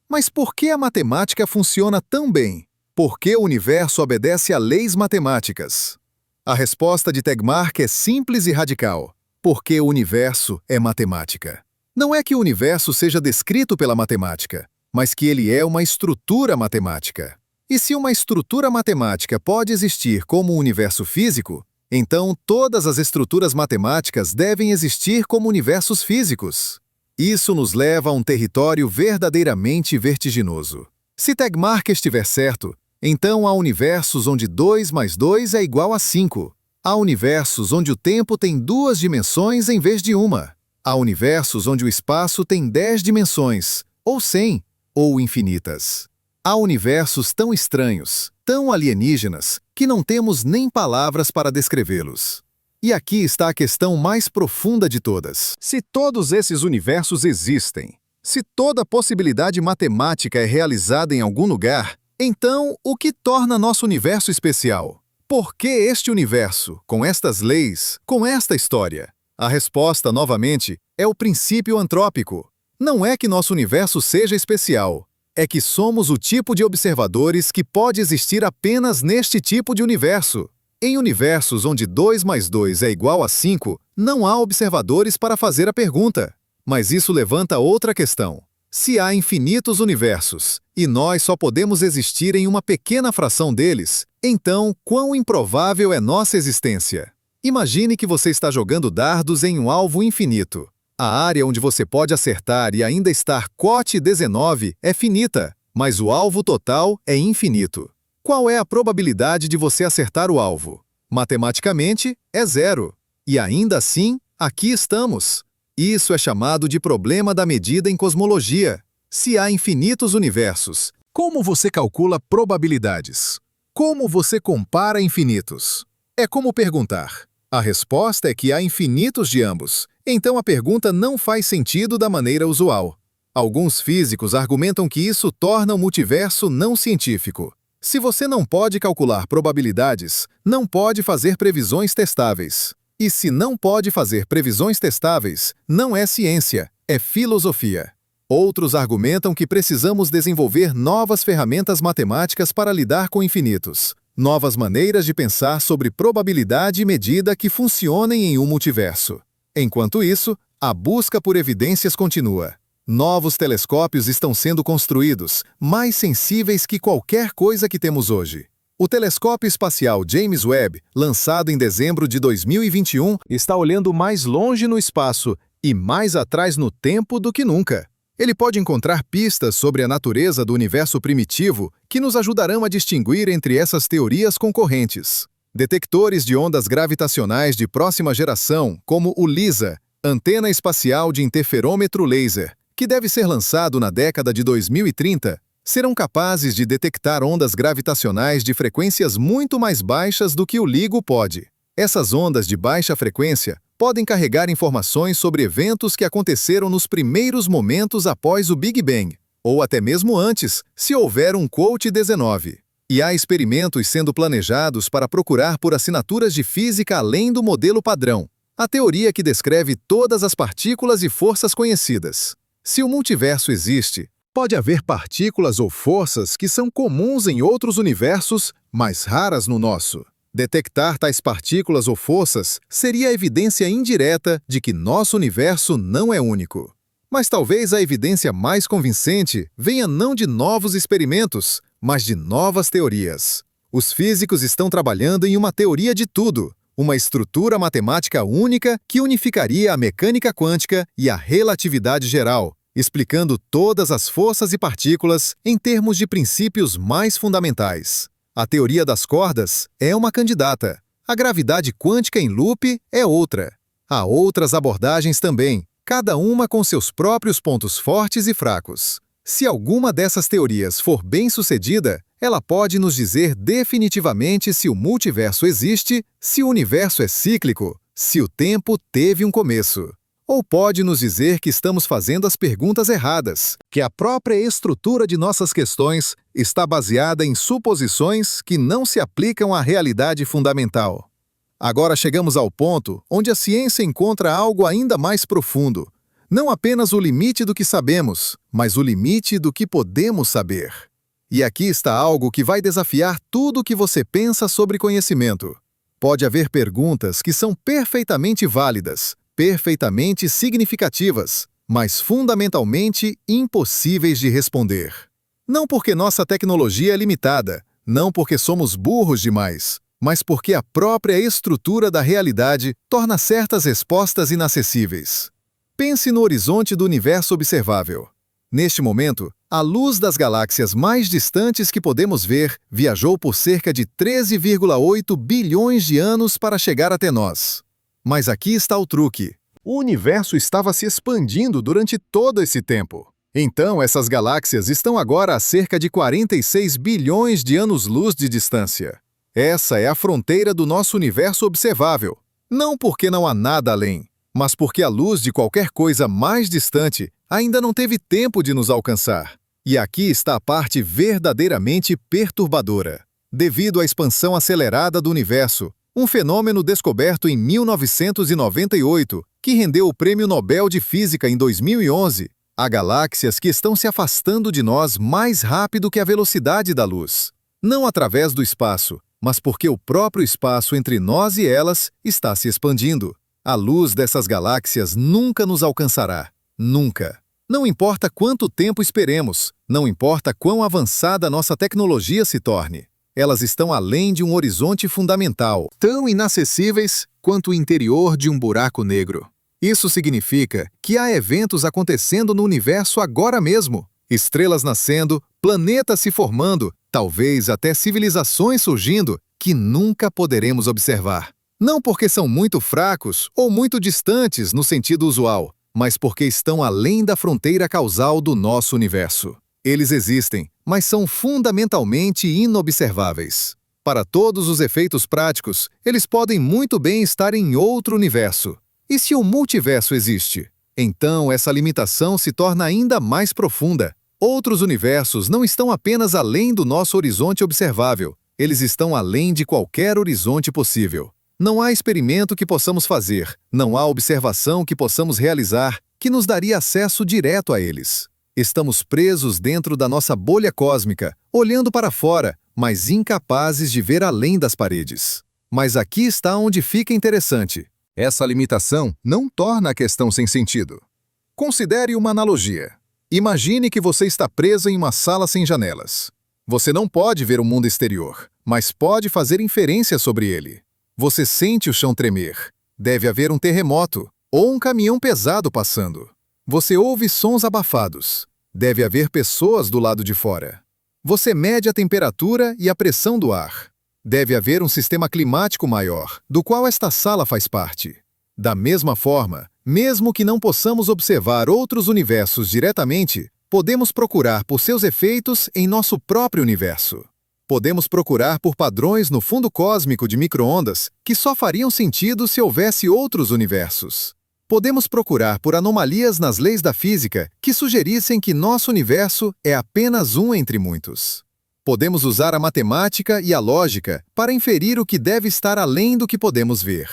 Mas por que a matemática funciona tão bem? Por que o universo obedece a leis matemáticas? A resposta de Tegmark é simples e radical. Porque o universo é matemática. Não é que o universo seja descrito pela matemática, mas que ele é uma estrutura matemática. E se uma estrutura matemática pode existir como um universo físico, então todas as estruturas matemáticas devem existir como universos físicos. Isso nos leva a um território verdadeiramente vertiginoso. Se Tegmark estiver certo, então há universos onde 2 mais 2 é igual a 5. Há universos onde o tempo tem 2 dimensões em vez de uma. Há universos onde o espaço tem 10 dimensões, ou 100, ou infinitas. Há universos tão estranhos, tão alienígenas, que não temos nem palavras para descrevê-los. E aqui está a questão mais profunda de todas. Se todos esses universos existem, se toda possibilidade matemática é realizada em algum lugar, então o que torna nosso universo especial? Por que este universo, com estas leis, com esta história? A resposta, novamente, é o princípio antrópico. Não é que nosso universo seja especial, é que somos o tipo de observadores que pode existir apenas neste tipo de universo. Em universos onde 2 mais 2 é igual a 5, não há observadores para fazer a pergunta. Mas isso levanta outra questão. Se há infinitos universos, e nós só podemos existir em uma pequena fração deles, então quão improvável é nossa existência? Imagine que você está jogando dardos em um alvo infinito. A área onde você pode acertar e ainda estar cote 19 é finita, mas o alvo total é infinito. Qual é a probabilidade de você acertar o alvo? Matematicamente, é 0. E ainda assim, aqui estamos. Isso é chamado de problema da medida em cosmologia. Se há infinitos universos, como você calcula probabilidades? Como você compara infinitos? É como perguntar. A resposta é que há infinitos de ambos, então a pergunta não faz sentido da maneira usual. Alguns físicos argumentam que isso torna o multiverso não científico. Se você não pode calcular probabilidades, não pode fazer previsões testáveis. E se não pode fazer previsões testáveis, não é ciência, é filosofia. Outros argumentam que precisamos desenvolver novas ferramentas matemáticas para lidar com infinitos. Novas maneiras de pensar sobre probabilidade e medida que funcionem em um multiverso. Enquanto isso, a busca por evidências continua. Novos telescópios estão sendo construídos, mais sensíveis que qualquer coisa que temos hoje. O telescópio espacial James Webb, lançado em dezembro de 2021, está olhando mais longe no espaço e mais atrás no tempo do que nunca. Ele pode encontrar pistas sobre a natureza do universo primitivo que nos ajudarão a distinguir entre essas teorias concorrentes. Detectores de ondas gravitacionais de próxima geração, como o LISA, Antena Espacial de Interferômetro Laser, que deve ser lançado na década de 2030, serão capazes de detectar ondas gravitacionais de frequências muito mais baixas do que o LIGO pode. Essas ondas de baixa frequência podem carregar informações sobre eventos que aconteceram nos primeiros momentos após o Big Bang, ou até mesmo antes, se houver um Quote 19. E há experimentos sendo planejados para procurar por assinaturas de física além do modelo padrão, a teoria que descreve todas as partículas e forças conhecidas. Se o multiverso existe, pode haver partículas ou forças que são comuns em outros universos, mas raras no nosso. Detectar tais partículas ou forças seria a evidência indireta de que nosso universo não é único. Mas talvez a evidência mais convincente venha não de novos experimentos, mas de novas teorias. Os físicos estão trabalhando em uma teoria de tudo, uma estrutura matemática única que unificaria a mecânica quântica e a relatividade geral, explicando todas as forças e partículas em termos de princípios mais fundamentais. A teoria das cordas é uma candidata. A gravidade quântica em loop é outra. Há outras abordagens também, cada uma com seus próprios pontos fortes e fracos. Se alguma dessas teorias for bem-sucedida, ela pode nos dizer definitivamente se o multiverso existe, se o universo é cíclico, se o tempo teve um começo. Ou pode nos dizer que estamos fazendo as perguntas erradas, que a própria estrutura de nossas questões está baseada em suposições que não se aplicam à realidade fundamental. Agora chegamos ao ponto onde a ciência encontra algo ainda mais profundo. Não apenas o limite do que sabemos, mas o limite do que podemos saber. E aqui está algo que vai desafiar tudo o que você pensa sobre conhecimento. Pode haver perguntas que são perfeitamente válidas, perfeitamente significativas, mas fundamentalmente impossíveis de responder. Não porque nossa tecnologia é limitada, não porque somos burros demais, mas porque a própria estrutura da realidade torna certas respostas inacessíveis. Pense no horizonte do universo observável. Neste momento, a luz das galáxias mais distantes que podemos ver viajou por cerca de 13,8 bilhões de anos para chegar até nós. Mas aqui está o truque. O universo estava se expandindo durante todo esse tempo. Então, essas galáxias estão agora a cerca de 46 bilhões de anos-luz de distância. Essa é a fronteira do nosso universo observável. Não porque não há nada além, mas porque a luz de qualquer coisa mais distante ainda não teve tempo de nos alcançar. E aqui está a parte verdadeiramente perturbadora. Devido à expansão acelerada do universo, um fenômeno descoberto em 1998, que rendeu o Prêmio Nobel de Física em 2011, há galáxias que estão se afastando de nós mais rápido que a velocidade da luz. Não através do espaço, mas porque o próprio espaço entre nós e elas está se expandindo. A luz dessas galáxias nunca nos alcançará. Nunca. Não importa quanto tempo esperemos, não importa quão avançada nossa tecnologia se torne. Elas estão além de um horizonte fundamental, tão inacessíveis quanto o interior de um buraco negro. Isso significa que há eventos acontecendo no universo agora mesmo. Estrelas nascendo, planetas se formando, talvez até civilizações surgindo, que nunca poderemos observar. Não porque são muito fracos ou muito distantes no sentido usual, mas porque estão além da fronteira causal do nosso universo. Eles existem, mas são fundamentalmente inobserváveis. Para todos os efeitos práticos, eles podem muito bem estar em outro universo. E se o multiverso existe? Então, essa limitação se torna ainda mais profunda. Outros universos não estão apenas além do nosso horizonte observável, eles estão além de qualquer horizonte possível. Não há experimento que possamos fazer, não há observação que possamos realizar que nos daria acesso direto a eles. Estamos presos dentro da nossa bolha cósmica, olhando para fora, mas incapazes de ver além das paredes. Mas aqui está onde fica interessante. Essa limitação não torna a questão sem sentido. Considere uma analogia. Imagine que você está preso em uma sala sem janelas. Você não pode ver o mundo exterior, mas pode fazer inferências sobre ele. Você sente o chão tremer. Deve haver um terremoto ou um caminhão pesado passando. Você ouve sons abafados. Deve haver pessoas do lado de fora. Você mede a temperatura e a pressão do ar. Deve haver um sistema climático maior, do qual esta sala faz parte. Da mesma forma, mesmo que não possamos observar outros universos diretamente, podemos procurar por seus efeitos em nosso próprio universo. Podemos procurar por padrões no fundo cósmico de micro-ondas que só fariam sentido se houvesse outros universos. Podemos procurar por anomalias nas leis da física que sugerissem que nosso universo é apenas um entre muitos. Podemos usar a matemática e a lógica para inferir o que deve estar além do que podemos ver.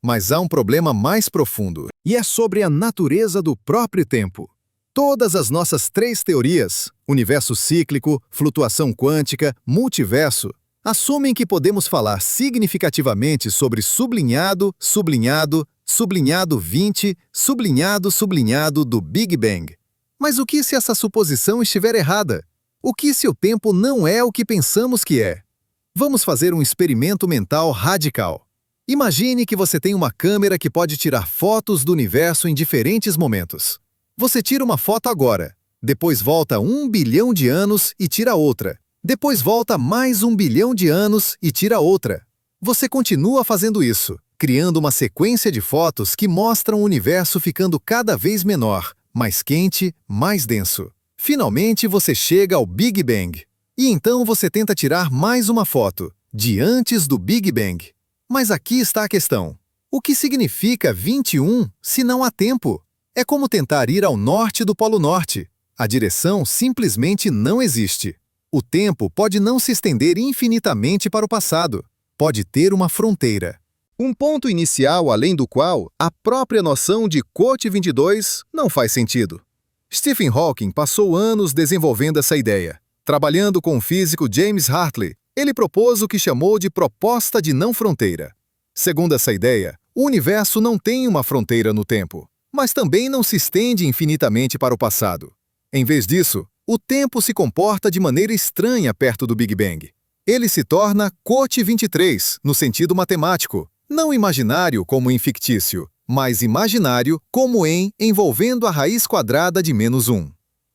Mas há um problema mais profundo, e é sobre a natureza do próprio tempo. Todas as nossas 3 teorias, universo cíclico, flutuação quântica, multiverso, assumem que podemos falar significativamente sobre sublinhado, sublinhado, sublinhado 20, sublinhado, sublinhado do Big Bang. Mas o que se essa suposição estiver errada? O que se o tempo não é o que pensamos que é? Vamos fazer um experimento mental radical. Imagine que você tem uma câmera que pode tirar fotos do universo em diferentes momentos. Você tira uma foto agora, depois volta 1 bilhão de anos e tira outra. Depois volta mais 1 bilhão de anos e tira outra. Você continua fazendo isso, criando uma sequência de fotos que mostram o universo ficando cada vez menor, mais quente, mais denso. Finalmente você chega ao Big Bang. E então você tenta tirar mais uma foto, de antes do Big Bang. Mas aqui está a questão. O que significa 21 se não há tempo? É como tentar ir ao norte do Polo Norte. A direção simplesmente não existe. O tempo pode não se estender infinitamente para o passado. Pode ter uma fronteira. Um ponto inicial além do qual a própria noção de Quote 22 não faz sentido. Stephen Hawking passou anos desenvolvendo essa ideia. Trabalhando com o físico James Hartley, ele propôs o que chamou de proposta de não fronteira. Segundo essa ideia, o universo não tem uma fronteira no tempo, mas também não se estende infinitamente para o passado. Em vez disso, o tempo se comporta de maneira estranha perto do Big Bang. Ele se torna Quote 23, no sentido matemático, não imaginário como em fictício, mas imaginário como em envolvendo a raiz quadrada de -1.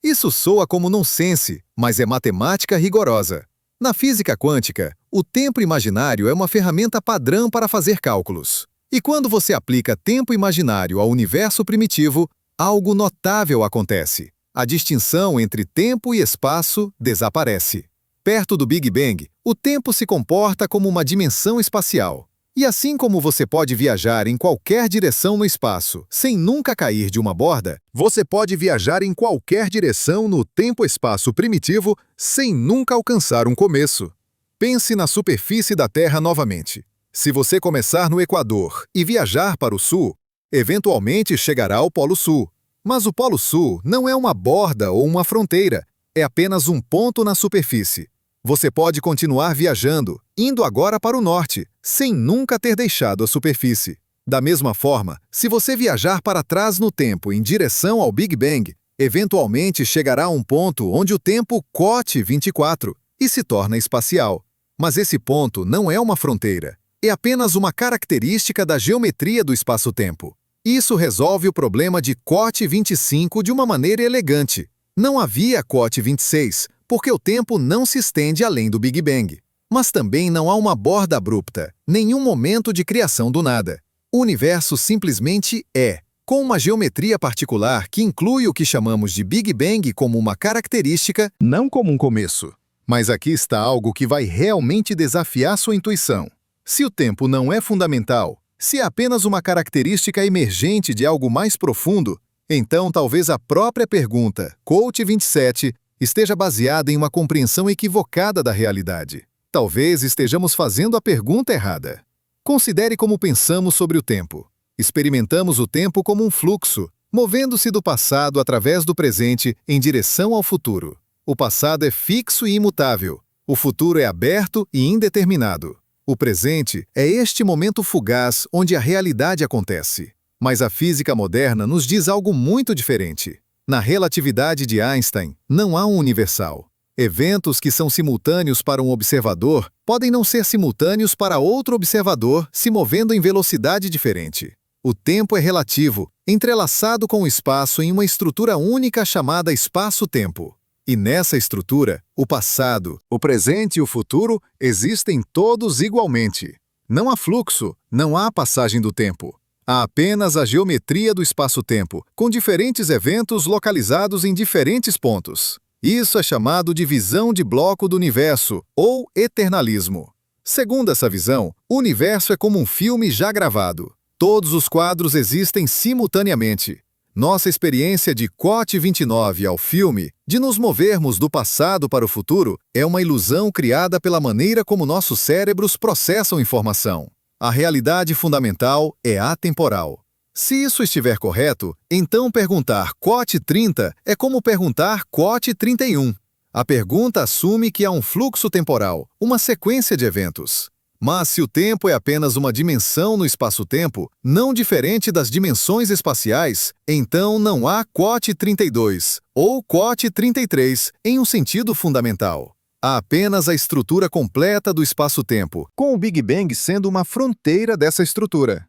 Isso soa como nonsense, mas é matemática rigorosa. Na física quântica, o tempo imaginário é uma ferramenta padrão para fazer cálculos. E quando você aplica tempo imaginário ao universo primitivo, algo notável acontece. A distinção entre tempo e espaço desaparece. Perto do Big Bang, o tempo se comporta como uma dimensão espacial. E assim como você pode viajar em qualquer direção no espaço sem nunca cair de uma borda, você pode viajar em qualquer direção no tempo-espaço primitivo sem nunca alcançar um começo. Pense na superfície da Terra novamente. Se você começar no Equador e viajar para o sul, eventualmente chegará ao Polo Sul. Mas o Polo Sul não é uma borda ou uma fronteira, é apenas um ponto na superfície. Você pode continuar viajando, indo agora para o norte, sem nunca ter deixado a superfície. Da mesma forma, se você viajar para trás no tempo em direção ao Big Bang, eventualmente chegará a um ponto onde o tempo cote 24 e se torna espacial. Mas esse ponto não é uma fronteira, é apenas uma característica da geometria do espaço-tempo. Isso resolve o problema de cote 25 de uma maneira elegante. Não havia cote 26, porque o tempo não se estende além do Big Bang. Mas também não há uma borda abrupta, nenhum momento de criação do nada. O universo simplesmente é, com uma geometria particular que inclui o que chamamos de Big Bang como uma característica, não como um começo. Mas aqui está algo que vai realmente desafiar sua intuição. Se o tempo não é fundamental, se é apenas uma característica emergente de algo mais profundo, então talvez a própria pergunta, Cote 27, esteja baseada em uma compreensão equivocada da realidade. Talvez estejamos fazendo a pergunta errada. Considere como pensamos sobre o tempo. Experimentamos o tempo como um fluxo, movendo-se do passado através do presente em direção ao futuro. O passado é fixo e imutável. O futuro é aberto e indeterminado. O presente é este momento fugaz onde a realidade acontece. Mas a física moderna nos diz algo muito diferente. Na relatividade de Einstein, não há um universal. Eventos que são simultâneos para um observador podem não ser simultâneos para outro observador se movendo em velocidade diferente. O tempo é relativo, entrelaçado com o espaço em uma estrutura única chamada espaço-tempo. E nessa estrutura, o passado, o presente e o futuro existem todos igualmente. Não há fluxo, não há passagem do tempo. Há apenas a geometria do espaço-tempo, com diferentes eventos localizados em diferentes pontos. Isso é chamado de visão de bloco do universo, ou eternalismo. Segundo essa visão, o universo é como um filme já gravado. Todos os quadros existem simultaneamente. Nossa experiência de Cote 29 ao filme, de nos movermos do passado para o futuro, é uma ilusão criada pela maneira como nossos cérebros processam informação. A realidade fundamental é atemporal. Se isso estiver correto, então perguntar Cote 30 é como perguntar Cote 31. A pergunta assume que há um fluxo temporal, uma sequência de eventos. Mas se o tempo é apenas uma dimensão no espaço-tempo, não diferente das dimensões espaciais, então não há Cote 32 ou Cote 33 em um sentido fundamental. Há apenas a estrutura completa do espaço-tempo, com o Big Bang sendo uma fronteira dessa estrutura.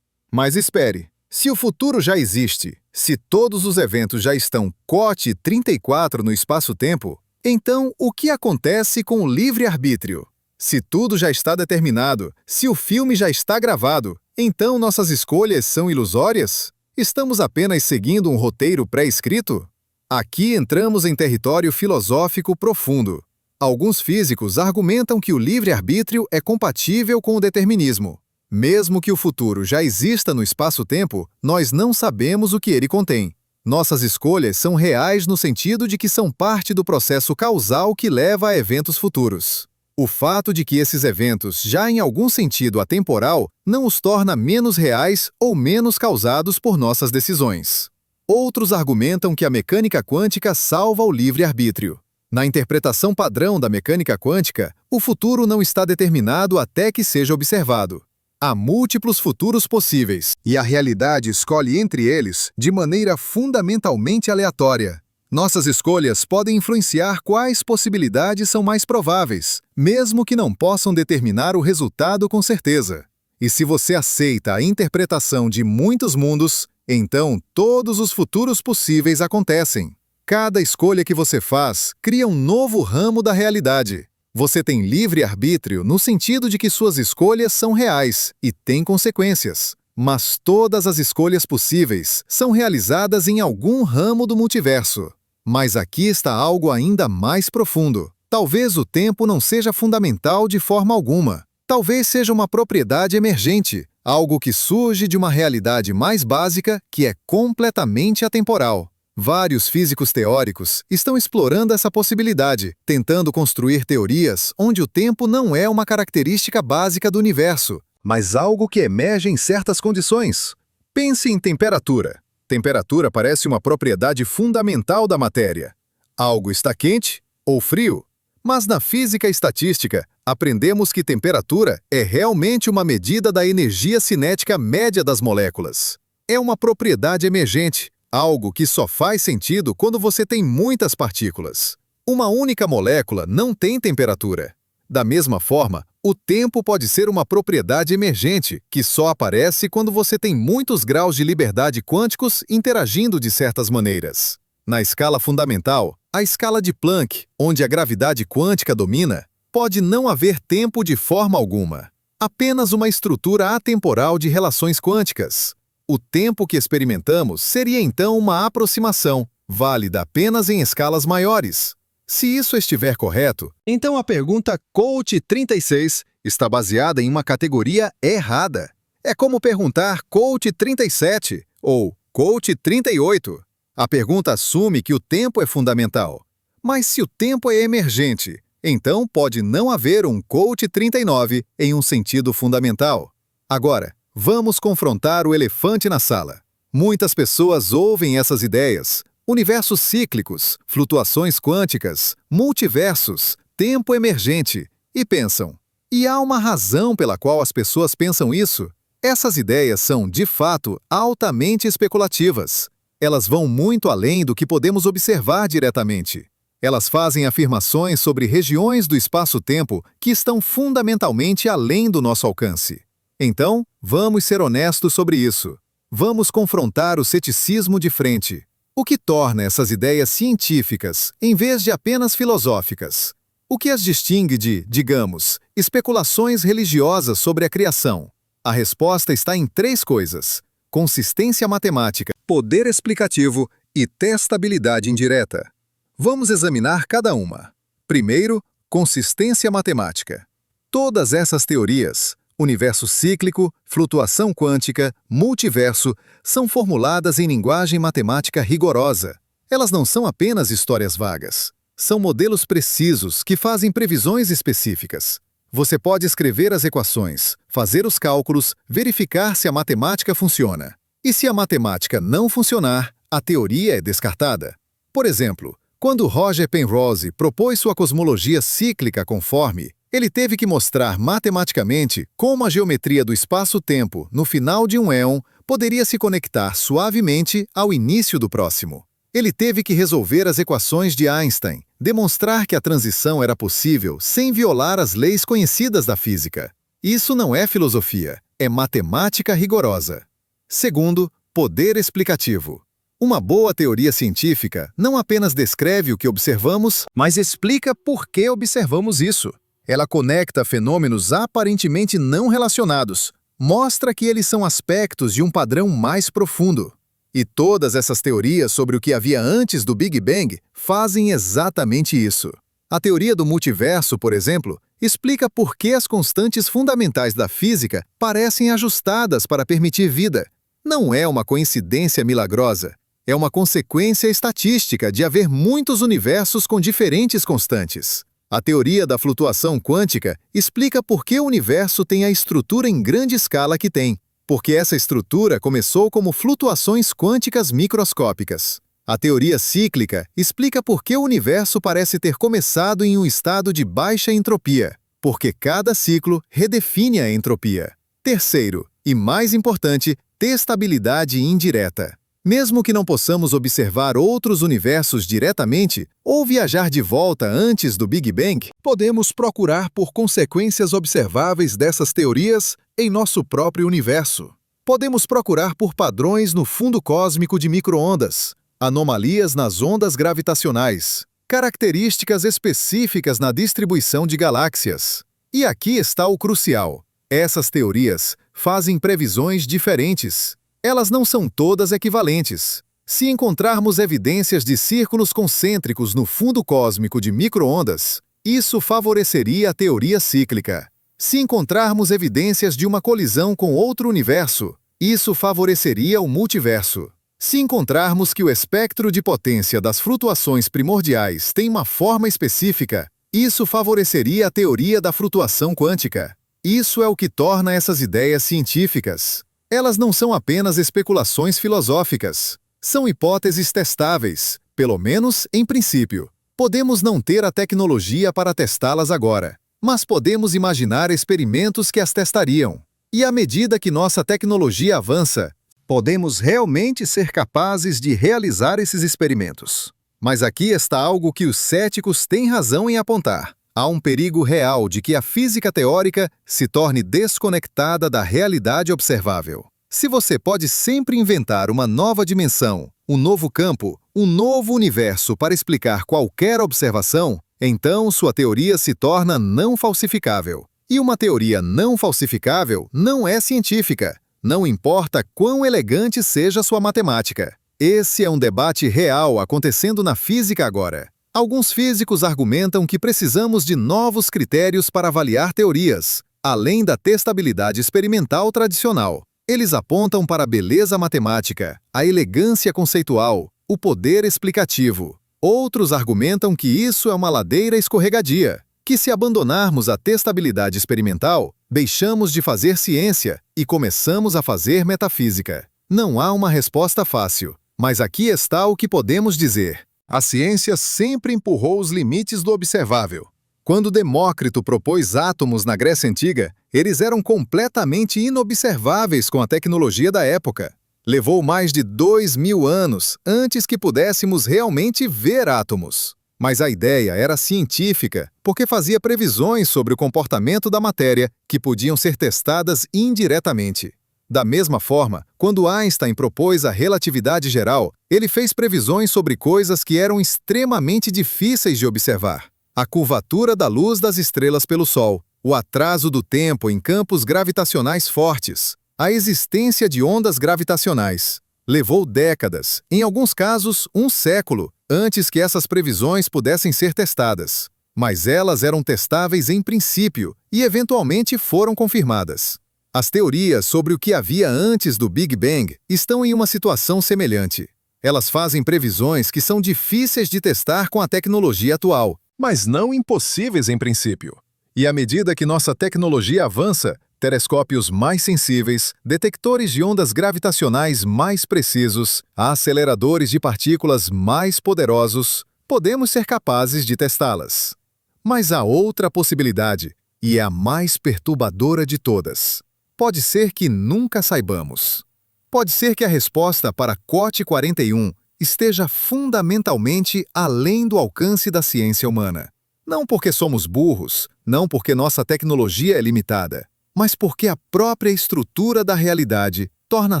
Mas espere, se o futuro já existe, se todos os eventos já estão Cote 34 no espaço-tempo, então o que acontece com o livre-arbítrio? Se tudo já está determinado, se o filme já está gravado, então nossas escolhas são ilusórias? Estamos apenas seguindo um roteiro pré-escrito? Aqui entramos em território filosófico profundo. Alguns físicos argumentam que o livre-arbítrio é compatível com o determinismo. Mesmo que o futuro já exista no espaço-tempo, nós não sabemos o que ele contém. Nossas escolhas são reais no sentido de que são parte do processo causal que leva a eventos futuros. O fato de que esses eventos, já em algum sentido atemporal, não os torna menos reais ou menos causados por nossas decisões. Outros argumentam que a mecânica quântica salva o livre-arbítrio. Na interpretação padrão da mecânica quântica, o futuro não está determinado até que seja observado. Há múltiplos futuros possíveis, e a realidade escolhe entre eles de maneira fundamentalmente aleatória. Nossas escolhas podem influenciar quais possibilidades são mais prováveis, mesmo que não possam determinar o resultado com certeza. E se você aceita a interpretação de muitos mundos, então todos os futuros possíveis acontecem. Cada escolha que você faz cria um novo ramo da realidade. Você tem livre-arbítrio no sentido de que suas escolhas são reais e têm consequências. Mas todas as escolhas possíveis são realizadas em algum ramo do multiverso. Mas aqui está algo ainda mais profundo. Talvez o tempo não seja fundamental de forma alguma. Talvez seja uma propriedade emergente, algo que surge de uma realidade mais básica que é completamente atemporal. Vários físicos teóricos estão explorando essa possibilidade, tentando construir teorias onde o tempo não é uma característica básica do universo, mas algo que emerge em certas condições. Pense em temperatura. Temperatura parece uma propriedade fundamental da matéria. Algo está quente ou frio. Mas na física estatística, aprendemos que temperatura é realmente uma medida da energia cinética média das moléculas. É uma propriedade emergente, algo que só faz sentido quando você tem muitas partículas. Uma única molécula não tem temperatura. Da mesma forma, o tempo pode ser uma propriedade emergente, que só aparece quando você tem muitos graus de liberdade quânticos interagindo de certas maneiras. Na escala fundamental, a escala de Planck, onde a gravidade quântica domina, pode não haver tempo de forma alguma. Apenas uma estrutura atemporal de relações quânticas. O tempo que experimentamos seria então uma aproximação, válida apenas em escalas maiores. Se isso estiver correto, então a pergunta Coach 36 está baseada em uma categoria errada. É como perguntar Coach 37 ou Coach 38. A pergunta assume que o tempo é fundamental. Mas se o tempo é emergente, então pode não haver um Coach 39 em um sentido fundamental. Agora, vamos confrontar o elefante na sala. Muitas pessoas ouvem essas ideias. Universos cíclicos, flutuações quânticas, multiversos, tempo emergente, e pensam: e há uma razão pela qual as pessoas pensam isso? Essas ideias são, de fato, altamente especulativas. Elas vão muito além do que podemos observar diretamente. Elas fazem afirmações sobre regiões do espaço-tempo que estão fundamentalmente além do nosso alcance. Então, vamos ser honestos sobre isso. Vamos confrontar o ceticismo de frente. O que torna essas ideias científicas, em vez de apenas filosóficas? O que as distingue de, digamos, especulações religiosas sobre a criação? A resposta está em 3 coisas: consistência matemática, poder explicativo e testabilidade indireta. Vamos examinar cada uma. Primeiro, consistência matemática. Todas essas teorias, universo cíclico, flutuação quântica, multiverso, são formuladas em linguagem matemática rigorosa. Elas não são apenas histórias vagas. São modelos precisos que fazem previsões específicas. Você pode escrever as equações, fazer os cálculos, verificar se a matemática funciona. E se a matemática não funcionar, a teoria é descartada. Por exemplo, quando Roger Penrose propôs sua cosmologia cíclica conforme, ele teve que mostrar matematicamente como a geometria do espaço-tempo no final de um éon poderia se conectar suavemente ao início do próximo. Ele teve que resolver as equações de Einstein, demonstrar que a transição era possível sem violar as leis conhecidas da física. Isso não é filosofia, é matemática rigorosa. Segundo, poder explicativo. Uma boa teoria científica não apenas descreve o que observamos, mas explica por que observamos isso. Ela conecta fenômenos aparentemente não relacionados, mostra que eles são aspectos de um padrão mais profundo. E todas essas teorias sobre o que havia antes do Big Bang fazem exatamente isso. A teoria do multiverso, por exemplo, explica por que as constantes fundamentais da física parecem ajustadas para permitir vida. Não é uma coincidência milagrosa. É uma consequência estatística de haver muitos universos com diferentes constantes. A teoria da flutuação quântica explica por que o universo tem a estrutura em grande escala que tem, porque essa estrutura começou como flutuações quânticas microscópicas. A teoria cíclica explica por que o universo parece ter começado em um estado de baixa entropia, porque cada ciclo redefine a entropia. Terceiro, e mais importante, testabilidade indireta. Mesmo que não possamos observar outros universos diretamente ou viajar de volta antes do Big Bang, podemos procurar por consequências observáveis dessas teorias em nosso próprio universo. Podemos procurar por padrões no fundo cósmico de micro-ondas, anomalias nas ondas gravitacionais, características específicas na distribuição de galáxias. E aqui está o crucial. Essas teorias fazem previsões diferentes. Elas não são todas equivalentes. Se encontrarmos evidências de círculos concêntricos no fundo cósmico de micro-ondas, isso favoreceria a teoria cíclica. Se encontrarmos evidências de uma colisão com outro universo, isso favoreceria o multiverso. Se encontrarmos que o espectro de potência das flutuações primordiais tem uma forma específica, isso favoreceria a teoria da flutuação quântica. Isso é o que torna essas ideias científicas. Elas não são apenas especulações filosóficas. São hipóteses testáveis, pelo menos em princípio. Podemos não ter a tecnologia para testá-las agora, mas podemos imaginar experimentos que as testariam. E à medida que nossa tecnologia avança, podemos realmente ser capazes de realizar esses experimentos. Mas aqui está algo que os céticos têm razão em apontar. Há um perigo real de que a física teórica se torne desconectada da realidade observável. Se você pode sempre inventar uma nova dimensão, um novo campo, um novo universo para explicar qualquer observação, então sua teoria se torna não falsificável. E uma teoria não falsificável não é científica. Não importa quão elegante seja sua matemática. Esse é um debate real acontecendo na física agora. Alguns físicos argumentam que precisamos de novos critérios para avaliar teorias, além da testabilidade experimental tradicional. Eles apontam para a beleza matemática, a elegância conceitual, o poder explicativo. Outros argumentam que isso é uma ladeira escorregadia, que se abandonarmos a testabilidade experimental, deixamos de fazer ciência e começamos a fazer metafísica. Não há uma resposta fácil, mas aqui está o que podemos dizer. A ciência sempre empurrou os limites do observável. Quando Demócrito propôs átomos na Grécia Antiga, eles eram completamente inobserváveis com a tecnologia da época. Levou mais de 2000 anos antes que pudéssemos realmente ver átomos. Mas a ideia era científica, porque fazia previsões sobre o comportamento da matéria que podiam ser testadas indiretamente. Da mesma forma, quando Einstein propôs a relatividade geral, ele fez previsões sobre coisas que eram extremamente difíceis de observar. A curvatura da luz das estrelas pelo Sol, o atraso do tempo em campos gravitacionais fortes, a existência de ondas gravitacionais. Levou décadas, em alguns casos um século, antes que essas previsões pudessem ser testadas. Mas elas eram testáveis em princípio e eventualmente foram confirmadas. As teorias sobre o que havia antes do Big Bang estão em uma situação semelhante. Elas fazem previsões que são difíceis de testar com a tecnologia atual, mas não impossíveis em princípio. E à medida que nossa tecnologia avança, telescópios mais sensíveis, detectores de ondas gravitacionais mais precisos, aceleradores de partículas mais poderosos, podemos ser capazes de testá-las. Mas há outra possibilidade, e é a mais perturbadora de todas. Pode ser que nunca saibamos. Pode ser que a resposta para COT 41 esteja fundamentalmente além do alcance da ciência humana. Não porque somos burros, não porque nossa tecnologia é limitada, mas porque a própria estrutura da realidade torna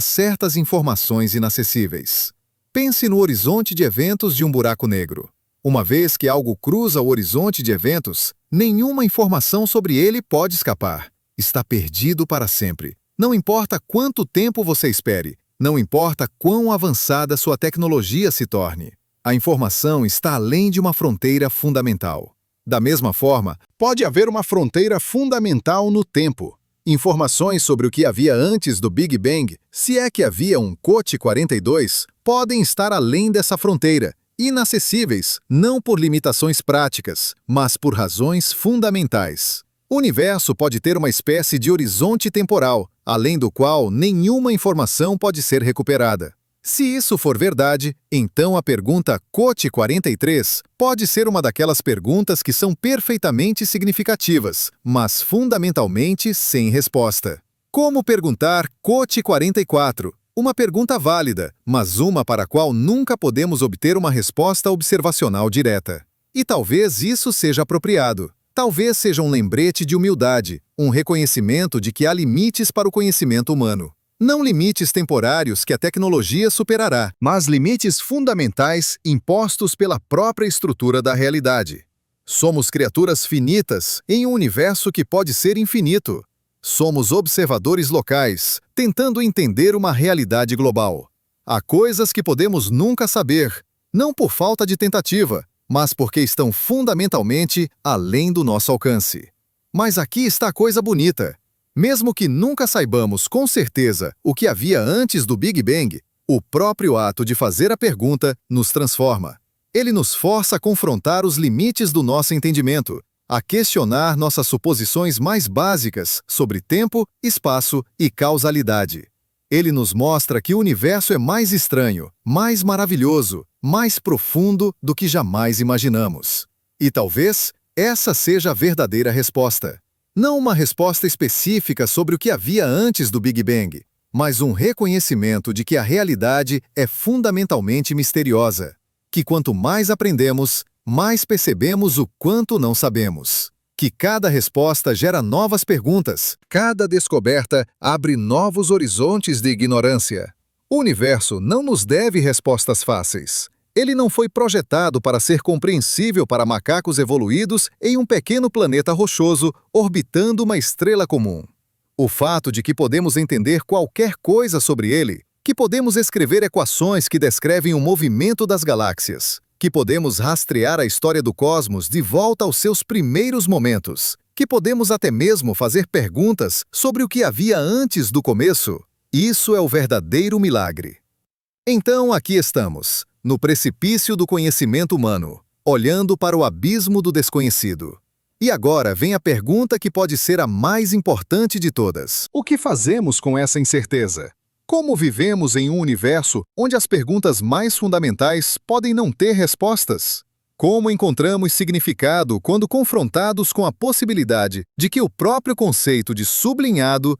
certas informações inacessíveis. Pense no horizonte de eventos de um buraco negro. Uma vez que algo cruza o horizonte de eventos, nenhuma informação sobre ele pode escapar. Está perdido para sempre. Não importa quanto tempo você espere, não importa quão avançada sua tecnologia se torne. A informação está além de uma fronteira fundamental. Da mesma forma, pode haver uma fronteira fundamental no tempo. Informações sobre o que havia antes do Big Bang, se é que havia um COT 42, podem estar além dessa fronteira, inacessíveis, não por limitações práticas, mas por razões fundamentais. O universo pode ter uma espécie de horizonte temporal, além do qual nenhuma informação pode ser recuperada. Se isso for verdade, então a pergunta COT 43 pode ser uma daquelas perguntas que são perfeitamente significativas, mas fundamentalmente sem resposta. Como perguntar COT 44? Uma pergunta válida, mas uma para a qual nunca podemos obter uma resposta observacional direta. E talvez isso seja apropriado. Talvez seja um lembrete de humildade, um reconhecimento de que há limites para o conhecimento humano. Não limites temporários que a tecnologia superará, mas limites fundamentais impostos pela própria estrutura da realidade. Somos criaturas finitas em um universo que pode ser infinito. Somos observadores locais, tentando entender uma realidade global. Há coisas que podemos nunca saber, não por falta de tentativa, mas porque estão fundamentalmente além do nosso alcance. Mas aqui está a coisa bonita. Mesmo que nunca saibamos com certeza o que havia antes do Big Bang, o próprio ato de fazer a pergunta nos transforma. Ele nos força a confrontar os limites do nosso entendimento, a questionar nossas suposições mais básicas sobre tempo, espaço e causalidade. Ele nos mostra que o universo é mais estranho, mais maravilhoso, mais profundo do que jamais imaginamos. E talvez essa seja a verdadeira resposta. Não uma resposta específica sobre o que havia antes do Big Bang, mas um reconhecimento de que a realidade é fundamentalmente misteriosa. Que quanto mais aprendemos, mais percebemos o quanto não sabemos. Que cada resposta gera novas perguntas, cada descoberta abre novos horizontes de ignorância. O universo não nos deve respostas fáceis. Ele não foi projetado para ser compreensível para macacos evoluídos em um pequeno planeta rochoso orbitando uma estrela comum. O fato de que podemos entender qualquer coisa sobre ele, que podemos escrever equações que descrevem o movimento das galáxias, que podemos rastrear a história do cosmos de volta aos seus primeiros momentos, que podemos até mesmo fazer perguntas sobre o que havia antes do começo, isso é o verdadeiro milagre. Então aqui estamos, no precipício do conhecimento humano, olhando para o abismo do desconhecido. E agora vem a pergunta que pode ser a mais importante de todas. O que fazemos com essa incerteza? Como vivemos em um universo onde as perguntas mais fundamentais podem não ter respostas? Como encontramos significado quando confrontados com a possibilidade de que o próprio conceito de sublinhado,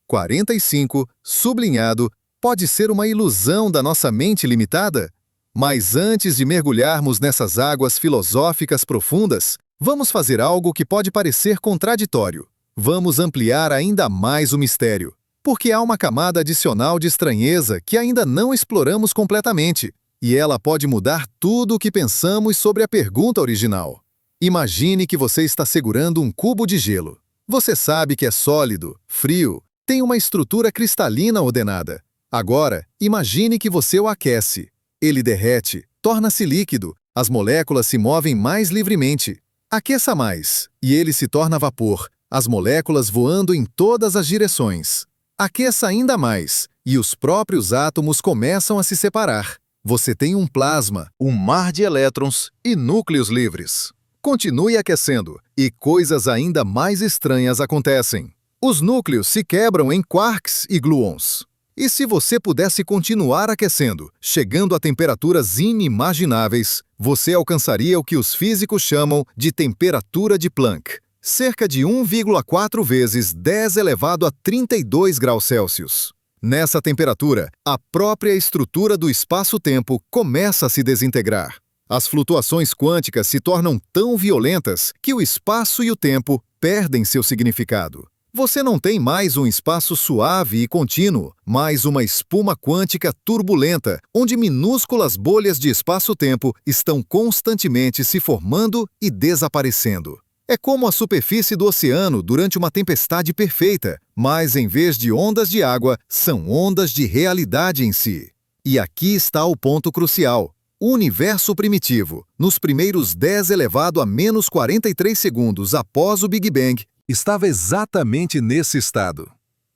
45, sublinhado, pode ser uma ilusão da nossa mente limitada? Mas antes de mergulharmos nessas águas filosóficas profundas, vamos fazer algo que pode parecer contraditório. Vamos ampliar ainda mais o mistério, porque há uma camada adicional de estranheza que ainda não exploramos completamente, e ela pode mudar tudo o que pensamos sobre a pergunta original. Imagine que você está segurando um cubo de gelo. Você sabe que é sólido, frio, tem uma estrutura cristalina ordenada. Agora, imagine que você o aquece. Ele derrete, torna-se líquido, as moléculas se movem mais livremente. Aqueça mais, e ele se torna vapor, as moléculas voando em todas as direções. Aqueça ainda mais, e os próprios átomos começam a se separar. Você tem um plasma, um mar de elétrons e núcleos livres. Continue aquecendo, e coisas ainda mais estranhas acontecem. Os núcleos se quebram em quarks e gluons. E se você pudesse continuar aquecendo, chegando a temperaturas inimagináveis, você alcançaria o que os físicos chamam de temperatura de Planck, cerca de 1,4 vezes 10 elevado a 32 graus Celsius. Nessa temperatura, a própria estrutura do espaço-tempo começa a se desintegrar. As flutuações quânticas se tornam tão violentas que o espaço e o tempo perdem seu significado. Você não tem mais um espaço suave e contínuo, mas uma espuma quântica turbulenta, onde minúsculas bolhas de espaço-tempo estão constantemente se formando e desaparecendo. É como a superfície do oceano durante uma tempestade perfeita, mas em vez de ondas de água, são ondas de realidade em si. E aqui está o ponto crucial. O universo primitivo, nos primeiros 10 elevado a menos 43 segundos após o Big Bang, estava exatamente nesse estado.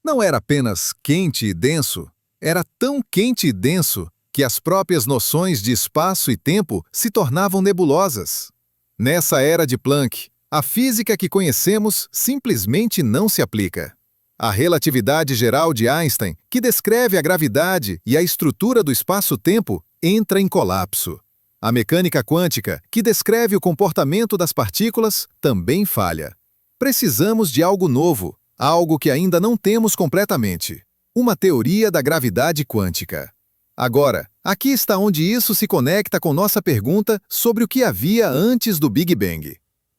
Não era apenas quente e denso, era tão quente e denso que as próprias noções de espaço e tempo se tornavam nebulosas. Nessa era de Planck, a física que conhecemos simplesmente não se aplica. A relatividade geral de Einstein, que descreve a gravidade e a estrutura do espaço-tempo, entra em colapso. A mecânica quântica, que descreve o comportamento das partículas, também falha. Precisamos de algo novo, algo que ainda não temos completamente. Uma teoria da gravidade quântica. Agora, aqui está onde isso se conecta com nossa pergunta sobre o que havia antes do Big Bang.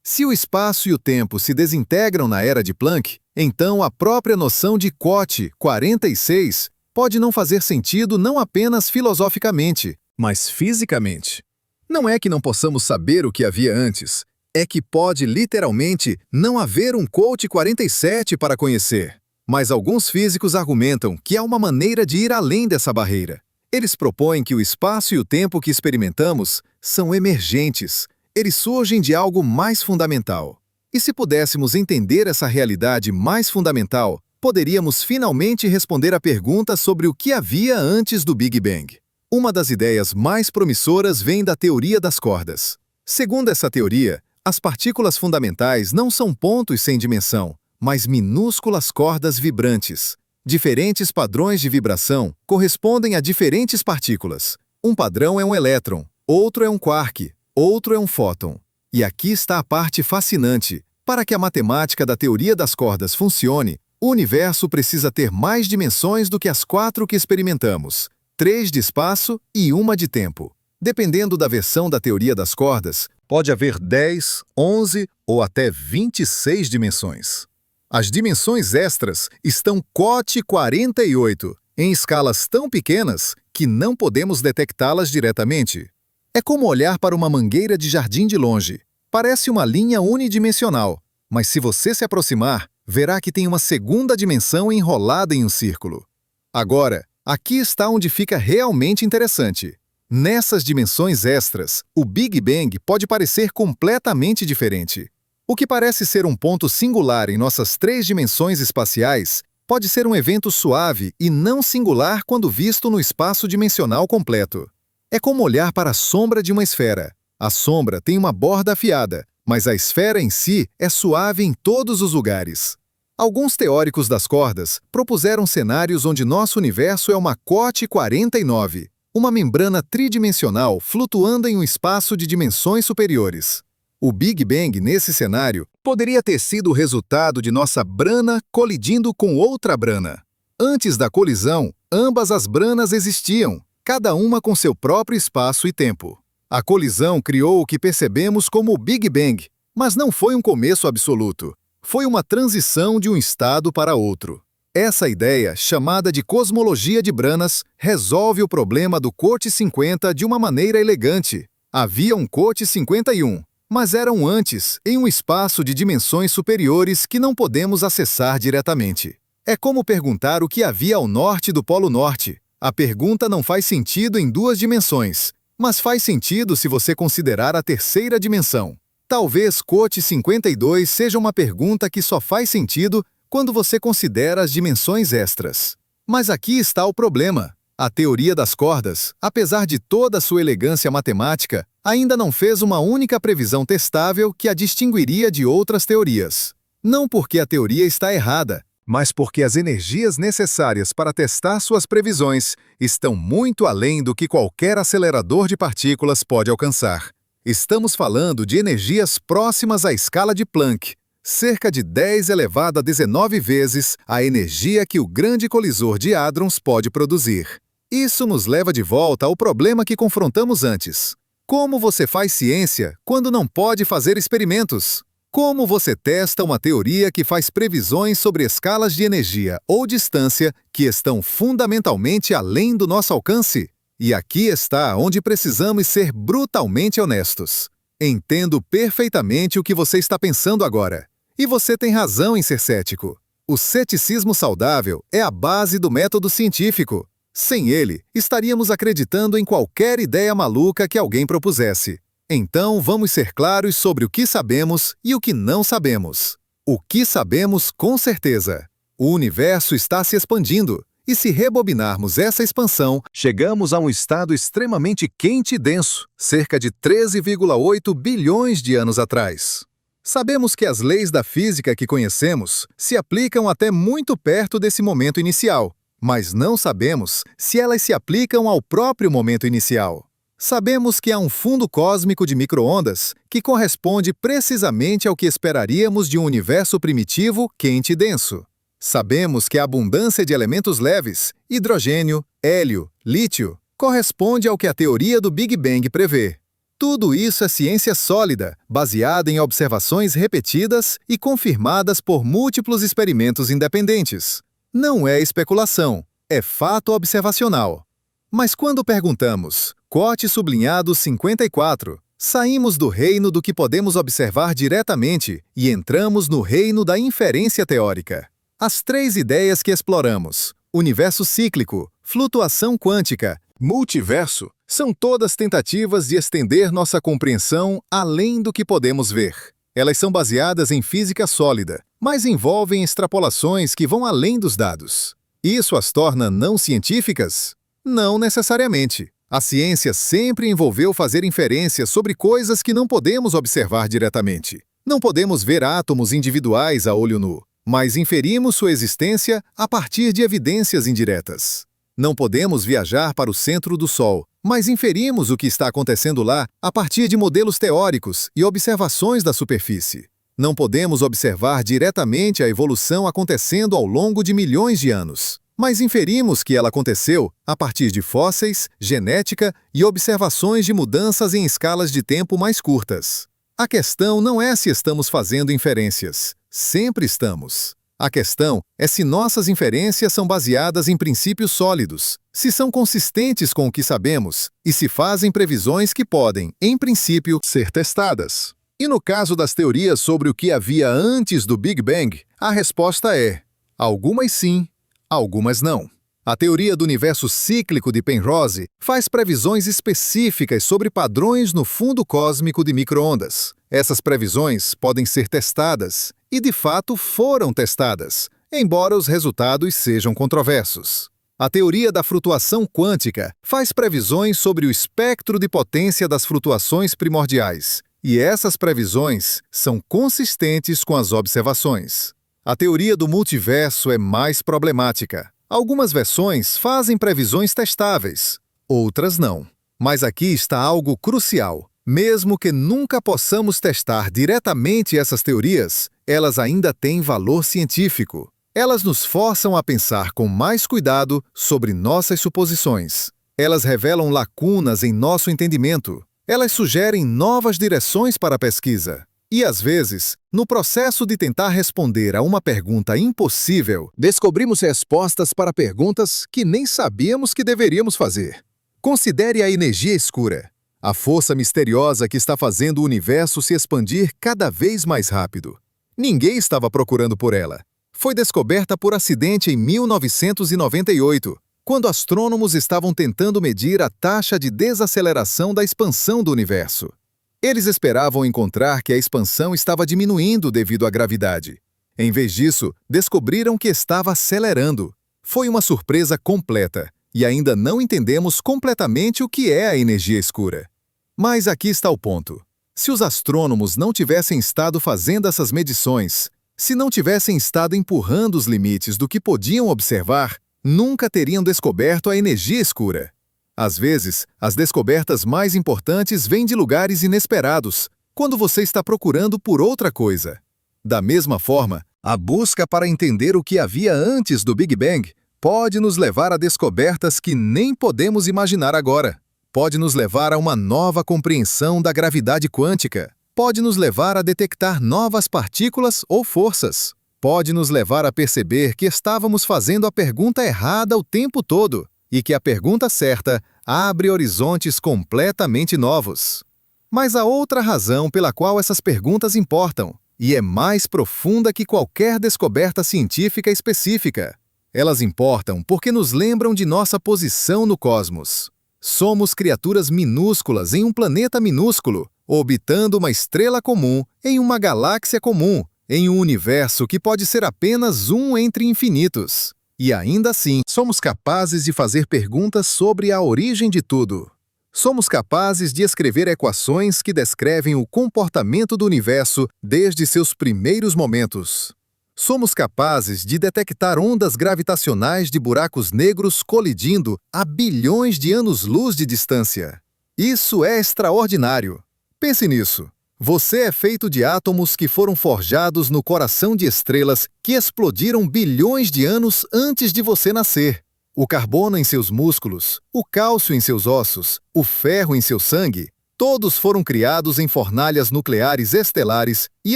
Se o espaço e o tempo se desintegram na era de Planck, então a própria noção de quote 46 pode não fazer sentido não apenas filosoficamente, mas fisicamente. Não é que não possamos saber o que havia antes, é que pode literalmente não haver um quote 47 para conhecer. Mas alguns físicos argumentam que há uma maneira de ir além dessa barreira. Eles propõem que o espaço e o tempo que experimentamos são emergentes. Eles surgem de algo mais fundamental. E se pudéssemos entender essa realidade mais fundamental, poderíamos finalmente responder à pergunta sobre o que havia antes do Big Bang. Uma das ideias mais promissoras vem da teoria das cordas. Segundo essa teoria, as partículas fundamentais não são pontos sem dimensão, mas minúsculas cordas vibrantes. Diferentes padrões de vibração correspondem a diferentes partículas. Um padrão é um elétron, outro é um quark, outro é um fóton. E aqui está a parte fascinante. Para que a matemática da teoria das cordas funcione, o universo precisa ter mais dimensões do que as 4 que experimentamos, 3 de espaço e 1 de tempo. Dependendo da versão da teoria das cordas, pode haver 10, 11 ou até 26 dimensões. As dimensões extras estão quote 48, em escalas tão pequenas que não podemos detectá-las diretamente. É como olhar para uma mangueira de jardim de longe. Parece uma linha unidimensional, mas se você se aproximar, verá que tem uma segunda dimensão enrolada em um círculo. Agora, aqui está onde fica realmente interessante. Nessas dimensões extras, o Big Bang pode parecer completamente diferente. O que parece ser um ponto singular em nossas 3 dimensões espaciais pode ser um evento suave e não singular quando visto no espaço dimensional completo. É como olhar para a sombra de uma esfera. A sombra tem uma borda afiada, mas a esfera em si é suave em todos os lugares. Alguns teóricos das cordas propuseram cenários onde nosso universo é uma quote 49, uma membrana tridimensional flutuando em um espaço de dimensões superiores. O Big Bang, nesse cenário, poderia ter sido o resultado de nossa brana colidindo com outra brana. Antes da colisão, ambas as branas existiam, cada uma com seu próprio espaço e tempo. A colisão criou o que percebemos como o Big Bang, mas não foi um começo absoluto. Foi uma transição de um estado para outro. Essa ideia, chamada de cosmologia de branas, resolve o problema do quote 50 de uma maneira elegante. Havia um quote 51, mas eram antes, em um espaço de dimensões superiores que não podemos acessar diretamente. É como perguntar o que havia ao norte do Polo Norte. A pergunta não faz sentido em 2 dimensões, mas faz sentido se você considerar a terceira dimensão. Talvez quote 52 seja uma pergunta que só faz sentido quando você considera as dimensões extras. Mas aqui está o problema. A teoria das cordas, apesar de toda a sua elegância matemática, ainda não fez uma única previsão testável que a distinguiria de outras teorias. Não porque a teoria está errada, mas porque as energias necessárias para testar suas previsões estão muito além do que qualquer acelerador de partículas pode alcançar. Estamos falando de energias próximas à escala de Planck, cerca de 10 elevado a 19 vezes a energia que o grande colisor de hadrons pode produzir. Isso nos leva de volta ao problema que confrontamos antes. Como você faz ciência quando não pode fazer experimentos? Como você testa uma teoria que faz previsões sobre escalas de energia ou distância que estão fundamentalmente além do nosso alcance? E aqui está onde precisamos ser brutalmente honestos. Entendo perfeitamente o que você está pensando agora. E você tem razão em ser cético. O ceticismo saudável é a base do método científico. Sem ele, estaríamos acreditando em qualquer ideia maluca que alguém propusesse. Então, vamos ser claros sobre o que sabemos e o que não sabemos. O que sabemos, com certeza. O universo está se expandindo. E se rebobinarmos essa expansão, chegamos a um estado extremamente quente e denso, cerca de 13,8 bilhões de anos atrás. Sabemos que as leis da física que conhecemos se aplicam até muito perto desse momento inicial, mas não sabemos se elas se aplicam ao próprio momento inicial. Sabemos que há um fundo cósmico de micro-ondas que corresponde precisamente ao que esperaríamos de um universo primitivo quente e denso. Sabemos que a abundância de elementos leves, hidrogênio, hélio, lítio, corresponde ao que a teoria do Big Bang prevê. Tudo isso é ciência sólida, baseada em observações repetidas e confirmadas por múltiplos experimentos independentes. Não é especulação, é fato observacional. Mas quando perguntamos, quote sublinhado 54, saímos do reino do que podemos observar diretamente e entramos no reino da inferência teórica. As três ideias que exploramos, universo cíclico, flutuação quântica, multiverso, são todas tentativas de estender nossa compreensão além do que podemos ver. Elas são baseadas em física sólida, mas envolvem extrapolações que vão além dos dados. Isso as torna não científicas? Não necessariamente. A ciência sempre envolveu fazer inferências sobre coisas que não podemos observar diretamente. Não podemos ver átomos individuais a olho nu, mas inferimos sua existência a partir de evidências indiretas. Não podemos viajar para o centro do Sol, mas inferimos o que está acontecendo lá a partir de modelos teóricos e observações da superfície. Não podemos observar diretamente a evolução acontecendo ao longo de milhões de anos, mas inferimos que ela aconteceu a partir de fósseis, genética e observações de mudanças em escalas de tempo mais curtas. A questão não é se estamos fazendo inferências. Sempre estamos. A questão é se nossas inferências são baseadas em princípios sólidos, se são consistentes com o que sabemos e se fazem previsões que podem, em princípio, ser testadas. E no caso das teorias sobre o que havia antes do Big Bang, a resposta é: algumas sim, algumas não. A teoria do universo cíclico de Penrose faz previsões específicas sobre padrões no fundo cósmico de micro-ondas. Essas previsões podem ser testadas, e de fato foram testadas, embora os resultados sejam controversos. A teoria da flutuação quântica faz previsões sobre o espectro de potência das flutuações primordiais, e essas previsões são consistentes com as observações. A teoria do multiverso é mais problemática. Algumas versões fazem previsões testáveis, outras não. Mas aqui está algo crucial. Mesmo que nunca possamos testar diretamente essas teorias, elas ainda têm valor científico. Elas nos forçam a pensar com mais cuidado sobre nossas suposições. Elas revelam lacunas em nosso entendimento. Elas sugerem novas direções para a pesquisa. E, às vezes, no processo de tentar responder a uma pergunta impossível, descobrimos respostas para perguntas que nem sabíamos que deveríamos fazer. Considere a energia escura, a força misteriosa que está fazendo o universo se expandir cada vez mais rápido. Ninguém estava procurando por ela. Foi descoberta por acidente em 1998, quando astrônomos estavam tentando medir a taxa de desaceleração da expansão do universo. Eles esperavam encontrar que a expansão estava diminuindo devido à gravidade. Em vez disso, descobriram que estava acelerando. Foi uma surpresa completa, e ainda não entendemos completamente o que é a energia escura. Mas aqui está o ponto. Se os astrônomos não tivessem estado fazendo essas medições, se não tivessem estado empurrando os limites do que podiam observar, nunca teriam descoberto a energia escura. Às vezes, as descobertas mais importantes vêm de lugares inesperados, quando você está procurando por outra coisa. Da mesma forma, a busca para entender o que havia antes do Big Bang pode nos levar a descobertas que nem podemos imaginar agora. Pode nos levar a uma nova compreensão da gravidade quântica. Pode nos levar a detectar novas partículas ou forças. Pode nos levar a perceber que estávamos fazendo a pergunta errada o tempo todo e que a pergunta certa abre horizontes completamente novos. Mas há outra razão pela qual essas perguntas importam, e é mais profunda que qualquer descoberta científica específica. Elas importam porque nos lembram de nossa posição no cosmos. Somos criaturas minúsculas em um planeta minúsculo, orbitando uma estrela comum em uma galáxia comum, em um universo que pode ser apenas um entre infinitos. E ainda assim, somos capazes de fazer perguntas sobre a origem de tudo. Somos capazes de escrever equações que descrevem o comportamento do universo desde seus primeiros momentos. Somos capazes de detectar ondas gravitacionais de buracos negros colidindo a bilhões de anos-luz de distância. Isso é extraordinário. Pense nisso. Você é feito de átomos que foram forjados no coração de estrelas que explodiram bilhões de anos antes de você nascer. O carbono em seus músculos, o cálcio em seus ossos, o ferro em seu sangue. Todos foram criados em fornalhas nucleares estelares e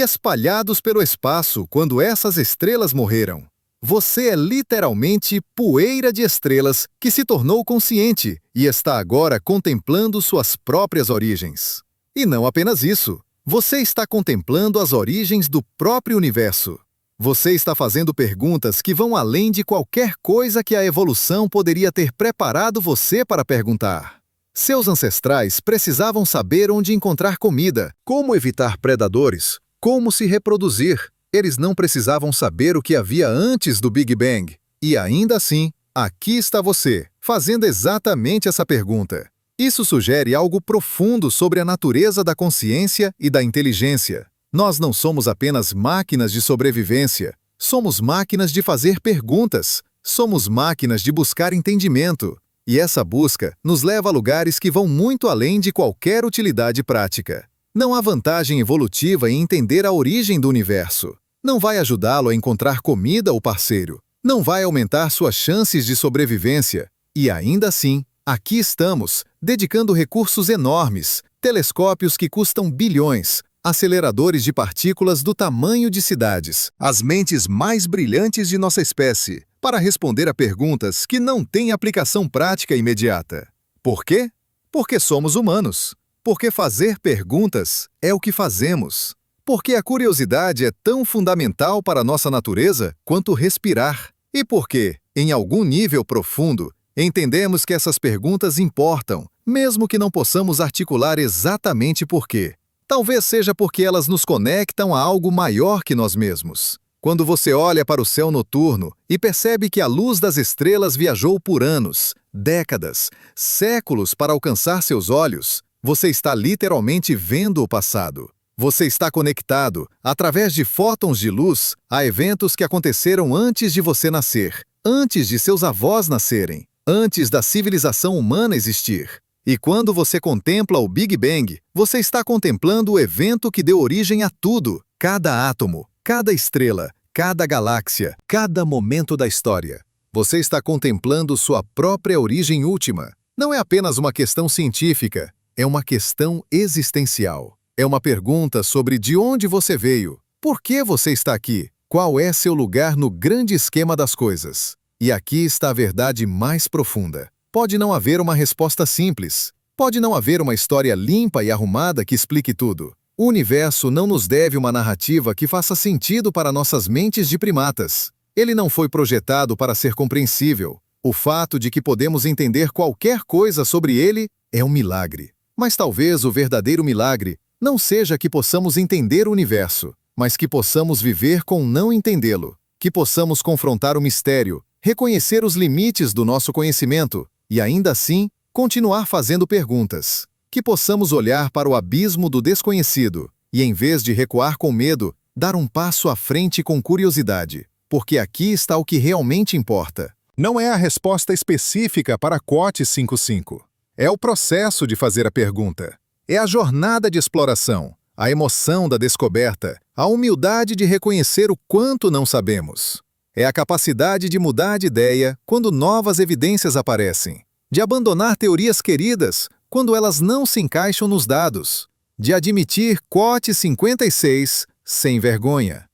espalhados pelo espaço quando essas estrelas morreram. Você é literalmente poeira de estrelas que se tornou consciente e está agora contemplando suas próprias origens. E não apenas isso, você está contemplando as origens do próprio universo. Você está fazendo perguntas que vão além de qualquer coisa que a evolução poderia ter preparado você para perguntar. Seus ancestrais precisavam saber onde encontrar comida, como evitar predadores, como se reproduzir. Eles não precisavam saber o que havia antes do Big Bang. E ainda assim, aqui está você, fazendo exatamente essa pergunta. Isso sugere algo profundo sobre a natureza da consciência e da inteligência. Nós não somos apenas máquinas de sobrevivência. Somos máquinas de fazer perguntas. Somos máquinas de buscar entendimento. E essa busca nos leva a lugares que vão muito além de qualquer utilidade prática. Não há vantagem evolutiva em entender a origem do universo. Não vai ajudá-lo a encontrar comida ou parceiro. Não vai aumentar suas chances de sobrevivência. E ainda assim, aqui estamos, dedicando recursos enormes, telescópios que custam bilhões, aceleradores de partículas do tamanho de cidades, as mentes mais brilhantes de nossa espécie, para responder a perguntas que não têm aplicação prática imediata. Por quê? Porque somos humanos. Porque fazer perguntas é o que fazemos. Porque a curiosidade é tão fundamental para a nossa natureza quanto respirar. E porque, em algum nível profundo, entendemos que essas perguntas importam, mesmo que não possamos articular exatamente por quê. Talvez seja porque elas nos conectam a algo maior que nós mesmos. Quando você olha para o céu noturno e percebe que a luz das estrelas viajou por anos, décadas, séculos para alcançar seus olhos, você está literalmente vendo o passado. Você está conectado, através de fótons de luz, a eventos que aconteceram antes de você nascer, antes de seus avós nascerem, antes da civilização humana existir. E quando você contempla o Big Bang, você está contemplando o evento que deu origem a tudo, cada átomo, cada estrela, cada galáxia, cada momento da história. Você está contemplando sua própria origem última. Não é apenas uma questão científica, é uma questão existencial. É uma pergunta sobre de onde você veio, por que você está aqui, qual é seu lugar no grande esquema das coisas. E aqui está a verdade mais profunda. Pode não haver uma resposta simples. Pode não haver uma história limpa e arrumada que explique tudo. O universo não nos deve uma narrativa que faça sentido para nossas mentes de primatas. Ele não foi projetado para ser compreensível. O fato de que podemos entender qualquer coisa sobre ele é um milagre. Mas talvez o verdadeiro milagre não seja que possamos entender o universo, mas que possamos viver com não entendê-lo, que possamos confrontar o mistério, reconhecer os limites do nosso conhecimento e, ainda assim, continuar fazendo perguntas. Que possamos olhar para o abismo do desconhecido e, em vez de recuar com medo, dar um passo à frente com curiosidade, porque aqui está o que realmente importa. Não é a resposta específica para a QOT 55. É o processo de fazer a pergunta. É a jornada de exploração, a emoção da descoberta, a humildade de reconhecer o quanto não sabemos. É a capacidade de mudar de ideia quando novas evidências aparecem, de abandonar teorias queridas quando elas não se encaixam nos dados, de admitir QOT 56 sem vergonha.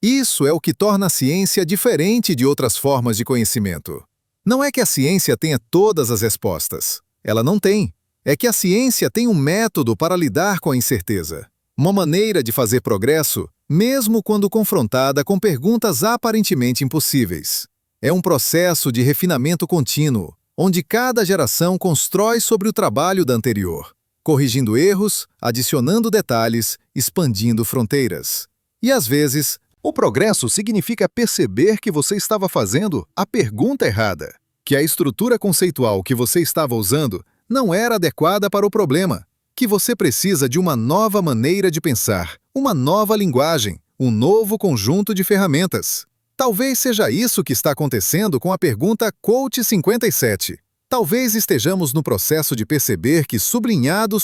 Isso é o que torna a ciência diferente de outras formas de conhecimento. Não é que a ciência tenha todas as respostas. Ela não tem. É que a ciência tem um método para lidar com a incerteza. Uma maneira de fazer progresso, mesmo quando confrontada com perguntas aparentemente impossíveis. É um processo de refinamento contínuo, onde cada geração constrói sobre o trabalho da anterior, corrigindo erros, adicionando detalhes, expandindo fronteiras. E às vezes, o progresso significa perceber que você estava fazendo a pergunta errada, que a estrutura conceitual que você estava usando não era adequada para o problema, que você precisa de uma nova maneira de pensar, uma nova linguagem, um novo conjunto de ferramentas. Talvez seja isso que está acontecendo com a pergunta QOT 57. Talvez estejamos no processo de perceber que sublinhado,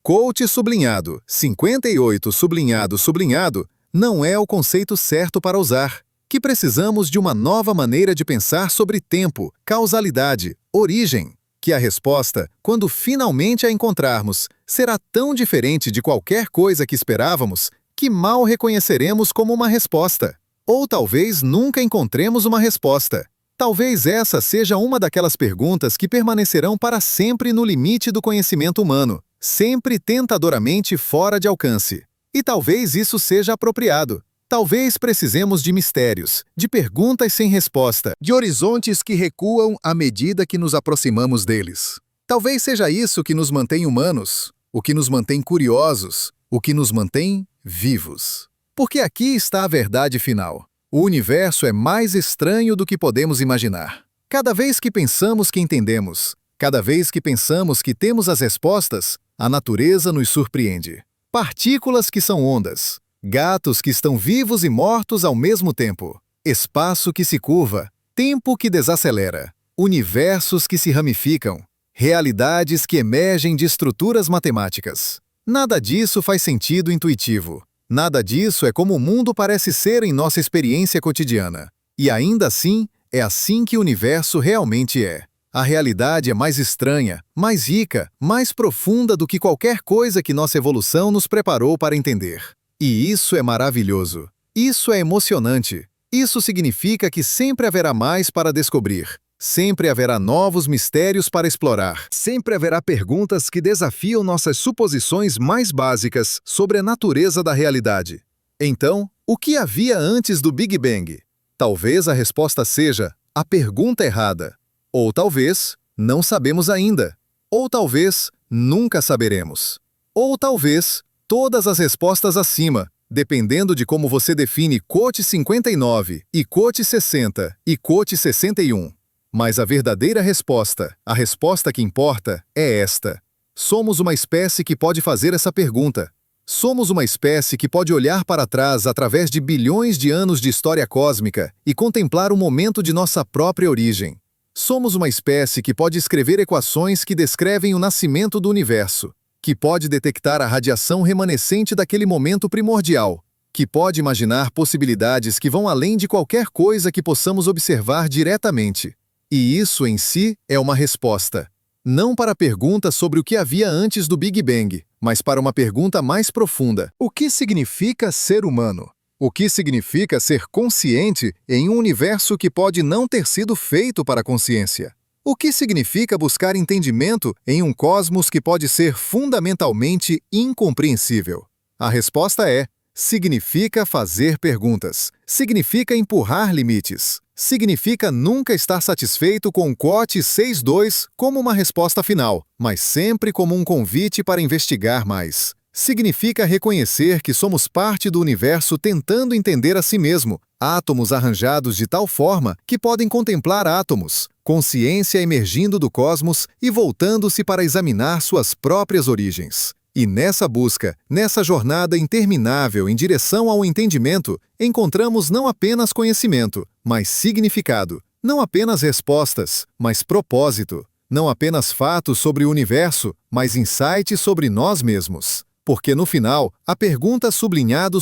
QOT sublinhado, 58 sublinhado, não é o conceito certo para usar, que precisamos de uma nova maneira de pensar sobre tempo, causalidade, origem. que a resposta, quando finalmente a encontrarmos, será tão diferente de qualquer coisa que esperávamos que mal reconheceremos como uma resposta. Ou talvez nunca encontremos uma resposta. Talvez essa seja uma daquelas perguntas que permanecerão para sempre no limite do conhecimento humano, sempre tentadoramente fora de alcance. E talvez isso seja apropriado. Talvez precisemos de mistérios, de perguntas sem resposta, de horizontes que recuam à medida que nos aproximamos deles. Talvez seja isso que nos mantém humanos, o que nos mantém curiosos, o que nos mantém vivos. Porque aqui está a verdade final. O universo é mais estranho do que podemos imaginar. Cada vez que pensamos que entendemos, cada vez que pensamos que temos as respostas, a natureza nos surpreende. Partículas que são ondas, gatos que estão vivos e mortos ao mesmo tempo, espaço que se curva, tempo que desacelera, universos que se ramificam, realidades que emergem de estruturas matemáticas. Nada disso faz sentido intuitivo. Nada disso é como o mundo parece ser em nossa experiência cotidiana. E ainda assim, é assim que o universo realmente é. A realidade é mais estranha, mais rica, mais profunda do que qualquer coisa que nossa evolução nos preparou para entender. E isso é maravilhoso. Isso é emocionante. Isso significa que sempre haverá mais para descobrir. Sempre haverá novos mistérios para explorar. Sempre haverá perguntas que desafiam nossas suposições mais básicas sobre a natureza da realidade. Então, o que havia antes do Big Bang? Talvez a resposta seja a pergunta errada. Ou talvez, não sabemos ainda. Ou talvez, nunca saberemos. Ou talvez, todas as respostas acima, dependendo de como você define Quote 59 e Quote 60 e Quote 61. Mas a verdadeira resposta, a resposta que importa, é esta. Somos uma espécie que pode fazer essa pergunta. Somos uma espécie que pode olhar para trás através de bilhões de anos de história cósmica e contemplar o momento de nossa própria origem. Somos uma espécie que pode escrever equações que descrevem o nascimento do universo, que pode detectar a radiação remanescente daquele momento primordial, que pode imaginar possibilidades que vão além de qualquer coisa que possamos observar diretamente. E isso em si é uma resposta. Não para a pergunta sobre o que havia antes do Big Bang, mas para uma pergunta mais profunda. O que significa ser humano? O que significa ser consciente em um universo que pode não ter sido feito para a consciência? O que significa buscar entendimento em um cosmos que pode ser fundamentalmente incompreensível? A resposta é: significa fazer perguntas. Significa empurrar limites. Significa nunca estar satisfeito com o Quote 62 como uma resposta final, mas sempre como um convite para investigar mais. Significa reconhecer que somos parte do universo tentando entender a si mesmo, átomos arranjados de tal forma que podem contemplar átomos, consciência emergindo do cosmos e voltando-se para examinar suas próprias origens. E nessa busca, nessa jornada interminável em direção ao entendimento, encontramos não apenas conhecimento, mas significado, não apenas respostas, mas propósito, não apenas fatos sobre o universo, mas insights sobre nós mesmos. Porque no final, a pergunta sublinhado,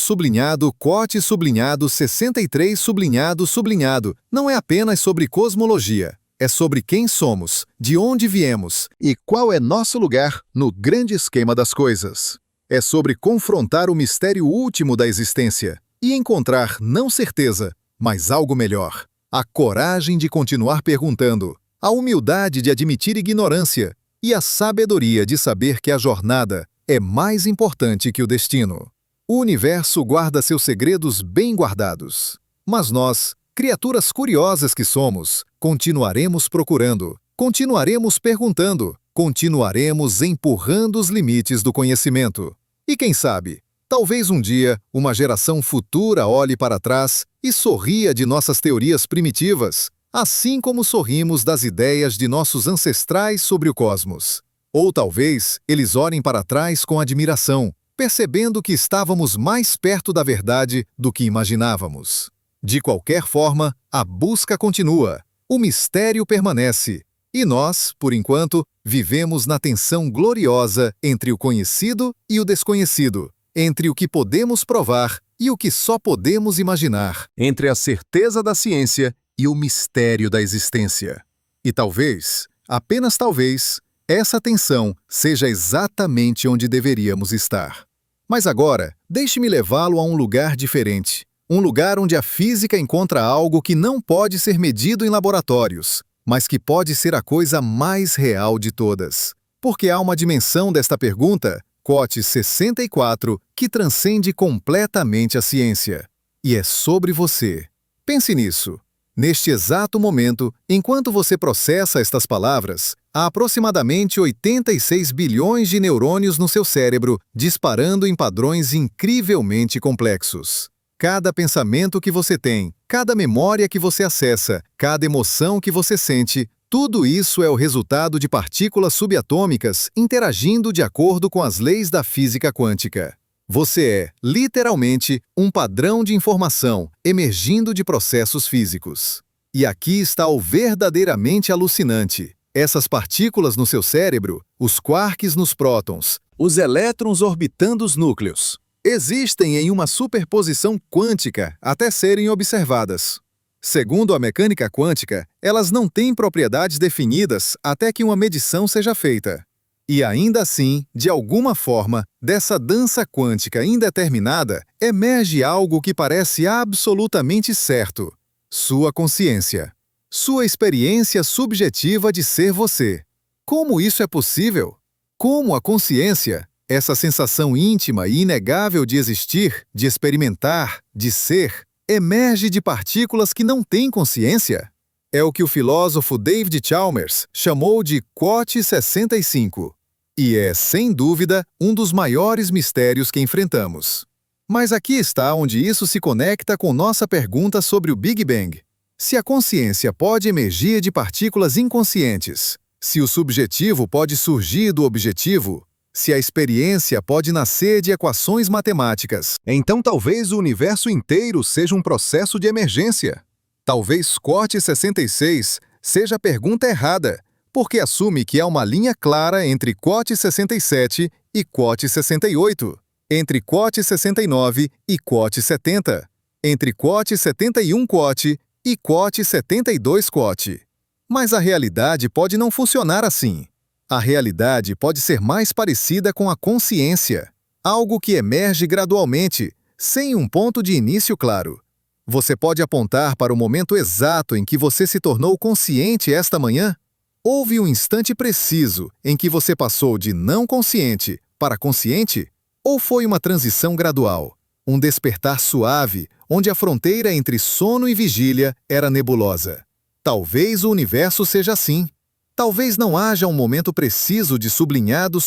Quote sublinhado, 63 sublinhado, não é apenas sobre cosmologia. É sobre quem somos, de onde viemos e qual é nosso lugar no grande esquema das coisas. É sobre confrontar o mistério último da existência e encontrar não certeza, mas algo melhor. A coragem de continuar perguntando, a humildade de admitir ignorância e a sabedoria de saber que a jornada é mais importante que o destino. O universo guarda seus segredos bem guardados, mas nós, criaturas curiosas que somos, continuaremos procurando, continuaremos perguntando, continuaremos empurrando os limites do conhecimento. E quem sabe, talvez um dia, uma geração futura olhe para trás e sorria de nossas teorias primitivas, assim como sorrimos das ideias de nossos ancestrais sobre o cosmos. Ou talvez eles olhem para trás com admiração, percebendo que estávamos mais perto da verdade do que imaginávamos. De qualquer forma, a busca continua, o mistério permanece, e nós, por enquanto, vivemos na tensão gloriosa entre o conhecido e o desconhecido, entre o que podemos provar e o que só podemos imaginar, entre a certeza da ciência e o mistério da existência. E talvez, apenas talvez, essa tensão seja exatamente onde deveríamos estar. Mas agora, deixe-me levá-lo a um lugar diferente. Um lugar onde a física encontra algo que não pode ser medido em laboratórios, mas que pode ser a coisa mais real de todas. Porque há uma dimensão desta pergunta, QOT 64, que transcende completamente a ciência. E é sobre você. Pense nisso. Neste exato momento, enquanto você processa estas palavras, há aproximadamente 86 bilhões de neurônios no seu cérebro disparando em padrões incrivelmente complexos. Cada pensamento que você tem, cada memória que você acessa, cada emoção que você sente, tudo isso é o resultado de partículas subatômicas interagindo de acordo com as leis da física quântica. Você é, literalmente, um padrão de informação emergindo de processos físicos. E aqui está o verdadeiramente alucinante. Essas partículas no seu cérebro, os quarks nos prótons, os elétrons orbitando os núcleos, existem em uma superposição quântica até serem observadas. Segundo a mecânica quântica, elas não têm propriedades definidas até que uma medição seja feita. E ainda assim, de alguma forma, dessa dança quântica indeterminada, emerge algo que parece absolutamente certo: sua consciência. Sua experiência subjetiva de ser você. Como isso é possível? Como a consciência, essa sensação íntima e inegável de existir, de experimentar, de ser, emerge de partículas que não têm consciência? É o que o filósofo David Chalmers chamou de QOT 65. E é, sem dúvida, um dos maiores mistérios que enfrentamos. Mas aqui está onde isso se conecta com nossa pergunta sobre o Big Bang. Se a consciência pode emergir de partículas inconscientes, se o subjetivo pode surgir do objetivo, se a experiência pode nascer de equações matemáticas, então talvez o universo inteiro seja um processo de emergência. Talvez QOT 66 seja a pergunta errada, porque assume que há uma linha clara entre QOT 67 e QOT 68, entre QOT 69 e QOT 70, entre QOT 71 QOT e QOT 72 QOT. Mas a realidade pode não funcionar assim. A realidade pode ser mais parecida com a consciência, algo que emerge gradualmente, sem um ponto de início claro. Você pode apontar para o momento exato em que você se tornou consciente esta manhã? Houve um instante preciso em que você passou de não consciente para consciente? Ou foi uma transição gradual, um despertar suave, onde a fronteira entre sono e vigília era nebulosa? Talvez o universo seja assim. Talvez não haja um momento preciso de sublinhado,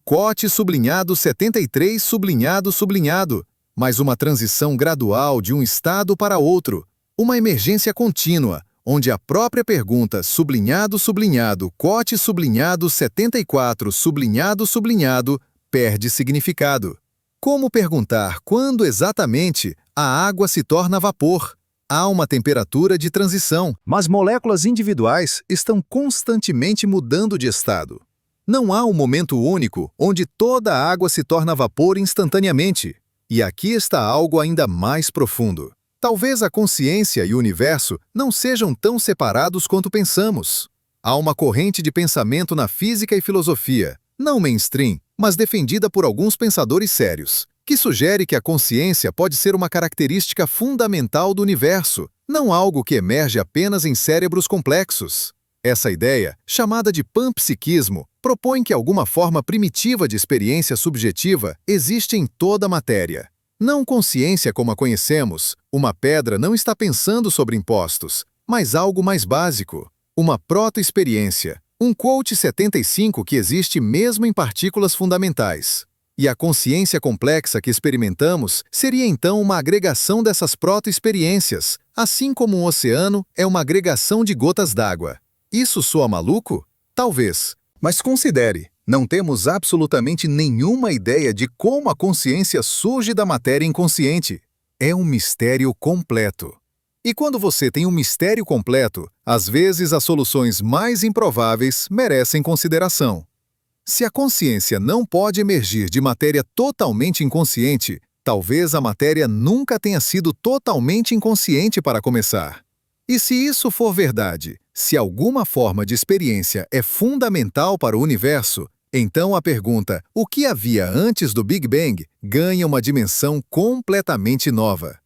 QOT 73, sublinhado, mas uma transição gradual de um estado para outro, uma emergência contínua, onde a própria pergunta sublinhado, QOT 74, sublinhado, perde significado. Como perguntar quando exatamente a água se torna vapor? Há uma temperatura de transição, mas moléculas individuais estão constantemente mudando de estado. Não há um momento único onde toda a água se torna vapor instantaneamente. E aqui está algo ainda mais profundo. Talvez a consciência e o universo não sejam tão separados quanto pensamos. Há uma corrente de pensamento na física e filosofia, não mainstream, mas defendida por alguns pensadores sérios, que sugere que a consciência pode ser uma característica fundamental do universo, não algo que emerge apenas em cérebros complexos. Essa ideia, chamada de panpsiquismo, propõe que alguma forma primitiva de experiência subjetiva existe em toda a matéria. Não consciência como a conhecemos, uma pedra não está pensando sobre impostos, mas algo mais básico, uma proto-experiência, um QOT 75 que existe mesmo em partículas fundamentais. E a consciência complexa que experimentamos seria então uma agregação dessas proto-experiências, assim como um oceano é uma agregação de gotas d'água. Isso soa maluco? Talvez. Mas considere, não temos absolutamente nenhuma ideia de como a consciência surge da matéria inconsciente. É um mistério completo. E quando você tem um mistério completo, às vezes as soluções mais improváveis merecem consideração. Se a consciência não pode emergir de matéria totalmente inconsciente, talvez a matéria nunca tenha sido totalmente inconsciente para começar. E se isso for verdade, Se alguma forma de experiência é fundamental para o universo, então a pergunta "o que havia antes do Big Bang" ganha uma dimensão completamente nova.